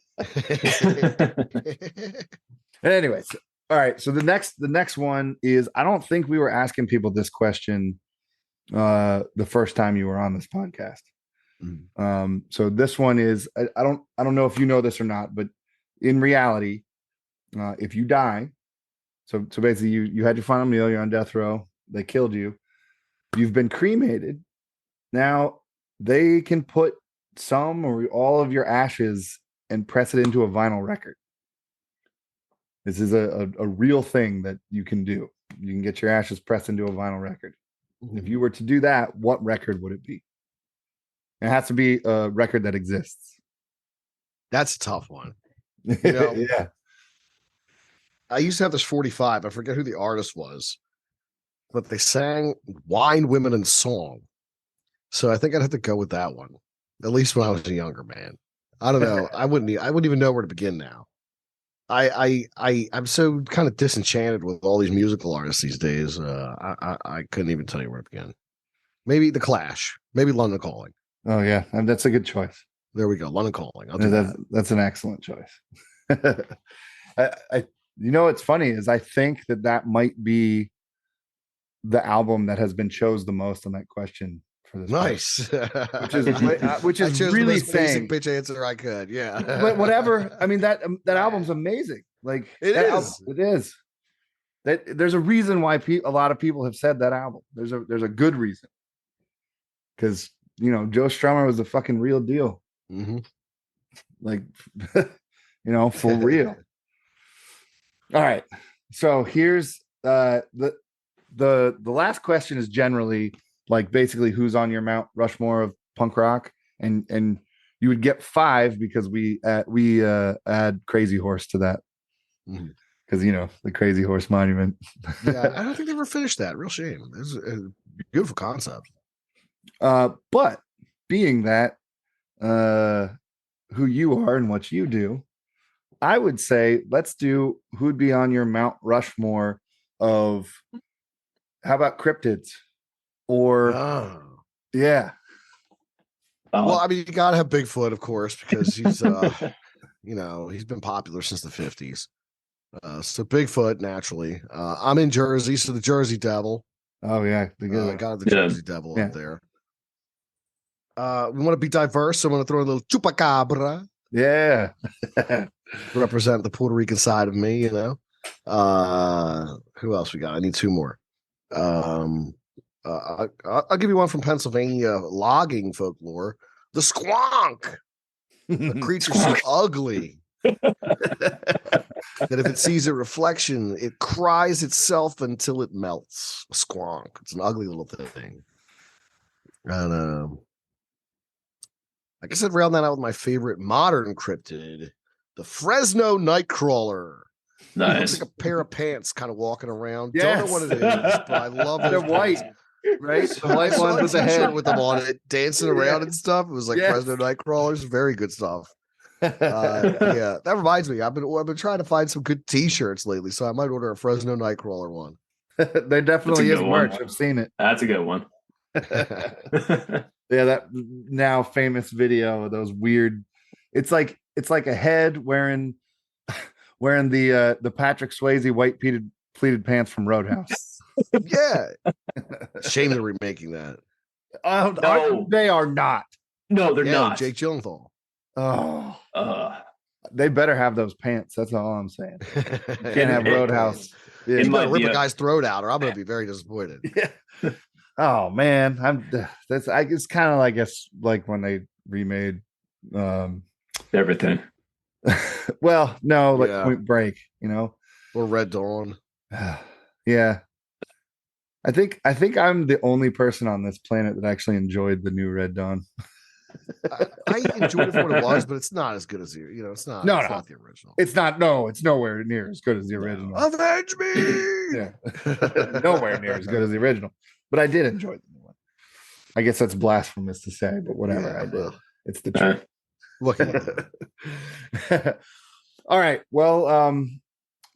And anyways, all right. So the next one is, I don't think we were asking people this question the first time you were on this podcast. So this one is, I don't know if you know this or not, but in reality, if you die, so basically you had your final meal, you're on death row, they killed you, you've been cremated. Now they can put some or all of your ashes and press it into a vinyl record. This is a real thing that you can do. You can get your ashes pressed into a vinyl record. If you were to do that, what record would it be? It has to be a record that exists. That's a tough one. Yeah. I used to have this 45. I forget who the artist was, but they sang Wine, Women, and Song. So I think I'd have to go with that one. At least when I was a younger man. I don't know. I wouldn't even know where to begin now. I'm so kind of disenchanted with all these musical artists these days. I couldn't even tell you where to begin. Maybe The Clash. Maybe London Calling. Oh yeah, and that's a good choice. There we go. London Calling. I'll do that. That's an excellent choice. What's funny is I think that might be the album that has been chose the most on that question for this. Nice. Which is really basic bitch answer I could. Yeah. But whatever. I mean that album's amazing. Like it is. It is. There's a reason why a lot of people have said that album. There's a good reason. Because Joe Strummer was a fucking real deal. Mm-hmm. Like, for real. All right. So here's the last question is generally like basically who's on your Mount Rushmore of punk rock, and you would get 5 because we add Crazy Horse to that because the Crazy Horse Monument. Yeah, I don't think they ever finished that. Real shame. It's a beautiful concept. But being that who you are and what you do, I would say let's do who'd be on your Mount Rushmore of how about cryptids or yeah. Well, I mean, you gotta have Bigfoot, of course, because he's he's been popular since the 50s. So Bigfoot, naturally. I'm in Jersey, so the Jersey Devil. Oh yeah, got the Jersey Devil up there. We want to be diverse, so I'm going to throw a little chupacabra. Yeah. Represent the Puerto Rican side of me, Who else we got? I need 2 more. I'll give you one from Pennsylvania logging folklore. The squonk. The creature's so ugly that if it sees a reflection, it cries itself until it melts. A squonk. It's an ugly little thing. And I guess I'd round that out with my favorite modern cryptid, the Fresno Nightcrawler. Nice. It looks like a pair of pants kind of walking around. Yes. Don't know what it is, but I love it. They're white, right? The white ones with the head with them on it, dancing around and stuff. It was like Fresno Nightcrawlers. Very good stuff. Yeah, that reminds me. I've been trying to find some good T-shirts lately, so I might order a Fresno Nightcrawler one. There definitely is merch. I've seen it. That's a good one. Yeah, that now famous video of those weird. It's like a head wearing the Patrick Swayze white pleated pants from Roadhouse. Yeah, shame they're remaking that. No. They are not. No, they're not. Jake Gyllenhaal. Oh, they better have those pants. That's all I'm saying. Can't have Roadhouse. Yeah, you better rip a guy's throat out, or I'm going to be very disappointed. Yeah. Oh man, it's kind of like when they remade everything. Well, no, Point Break, or Red Dawn. Yeah, I think I'm the only person on this planet that actually enjoyed the new Red Dawn. I enjoyed it for what it was, but it's not as good as it's not. No, it's not the original. It's not. No, it's nowhere near as good as the original. Avenge me! Yeah, nowhere near as good as the original. But I did enjoy the new one. I guess that's blasphemous to say, but whatever. Yeah, I did. It's the truth. Look at it. All right. Well,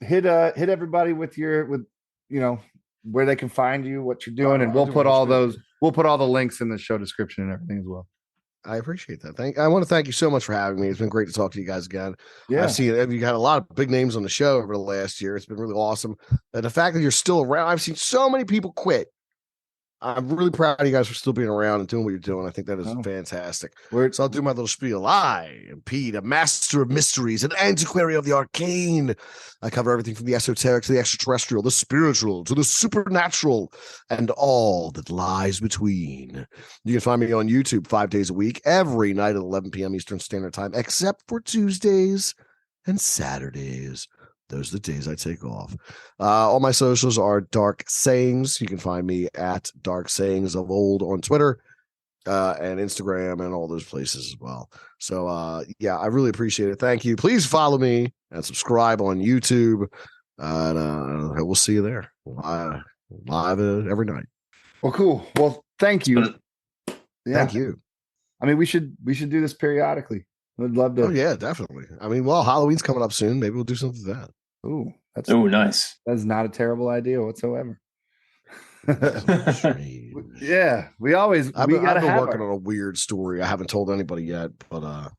hit everybody with where they can find you, what you're doing, and we'll put all the links in the show description and everything as well. I appreciate that. I want to thank you so much for having me. It's been great to talk to you guys again. Yeah. I've seen you had a lot of big names on the show over the last year. It's been really awesome. And the fact that you're still around, I've seen so many people quit. I'm really proud of you guys for still being around and doing what you're doing. I think that is fantastic. So I'll do my little spiel. I am Pete, a master of mysteries, an antiquary of the arcane. I cover everything from the esoteric to the extraterrestrial, the spiritual to the supernatural, and all that lies between. You can find me on YouTube 5 days a week, every night at 11 p.m. Eastern Standard Time, except for Tuesdays and Saturdays. Those are the days I take off. All my socials are Dark Sayings. You can find me at Dark Sayings of Old on Twitter and Instagram and all those places as well. So, I really appreciate it. Thank you. Please follow me and subscribe on YouTube. And we'll see you there live every night. Well, cool. Well, thank you. Thank you. I mean, we should do this periodically. I'd love to. Oh yeah, definitely. I mean, Halloween's coming up soon. Maybe we'll do something to that. Ooh, nice. That's not a terrible idea whatsoever. Yeah, I've been working on a weird story. I haven't told anybody yet, but it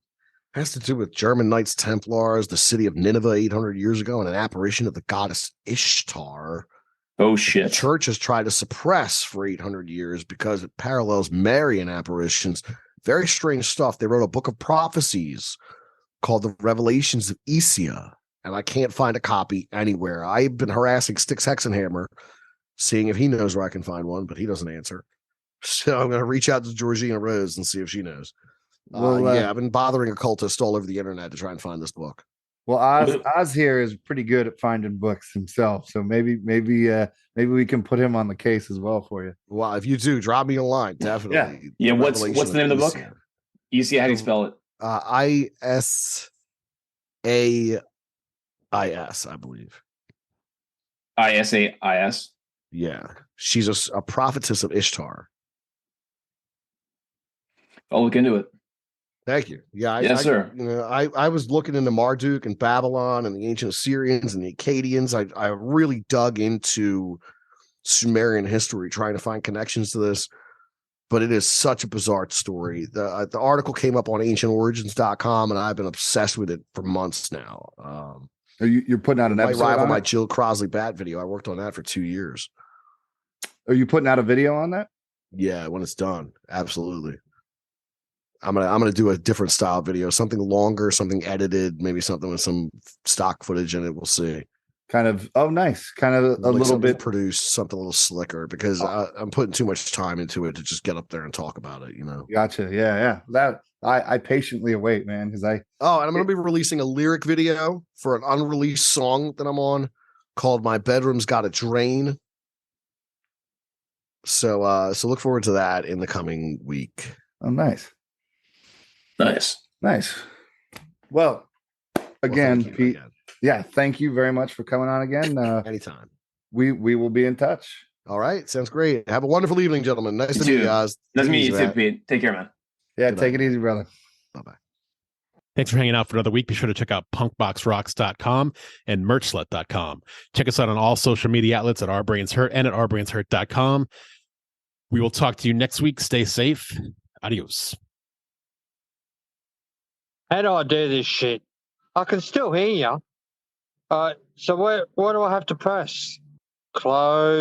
has to do with German Knights Templars, the city of Nineveh 800 years ago, and an apparition of the goddess Ishtar. Oh shit! The church has tried to suppress for 800 years because it parallels Marian apparitions. Very strange stuff. They wrote a book of prophecies called The Revelations of Isia, and I can't find a copy anywhere. I've been harassing Styx Hexenhammer, seeing if he knows where I can find one, but he doesn't answer. So I'm going to reach out to Georgina Rose and see if she knows. I've been bothering occultists all over the internet to try and find this book. Well, Oz here is pretty good at finding books himself, so maybe we can put him on the case as well for you. Well, if you do, drop me a line. Definitely. Yeah. What's Revelation the name of the book? Easier. Easy. How do you spell it? ISAIS, I believe. ISAIS. Yeah, she's a prophetess of Ishtar. I'll look into it. Thank you. Yeah, Yes, sir. I was looking into Marduk and Babylon and the ancient Assyrians and the Akkadians. I really dug into Sumerian history, trying to find connections to this. But it is such a bizarre story. The article came up on ancientorigins.com, and I've been obsessed with it for months now. You're putting out an episode rival on my it? Jill Crosley Bat video. I worked on that for 2 years. Are you putting out a video on that? Yeah, when it's done, absolutely. I'm gonna do a different style video, something longer, something edited, maybe something with some stock footage in it. We'll see. Kind of nice. Kind of a Like little bit produced, something a little slicker because I'm putting too much time into it to just get up there and talk about it. Gotcha. Yeah. That I patiently await, man, because and I'm gonna be releasing a lyric video for an unreleased song that I'm on called "My Bedroom's Got a Drain." So look forward to that in the coming week. Oh, nice. Nice. Well, again, thank you Pete. again. Yeah, thank you very much for coming on again. Anytime. We will be in touch. All right, sounds great. Have a wonderful evening, gentlemen. Nice to meet you guys. Nice to meet you Easy, too, man. Pete. Take care, man. Yeah, Good take night. it easy, brother. Bye-bye. Thanks for hanging out for another week. Be sure to check out punkboxrocks.com and merchslut.com. Check us out on all social media outlets at Our Brains Hurt and at ourbrainshurt.com. We will talk to you next week. Stay safe. Adios. How do I do this shit? I can still hear you. So what do I have to press? Close.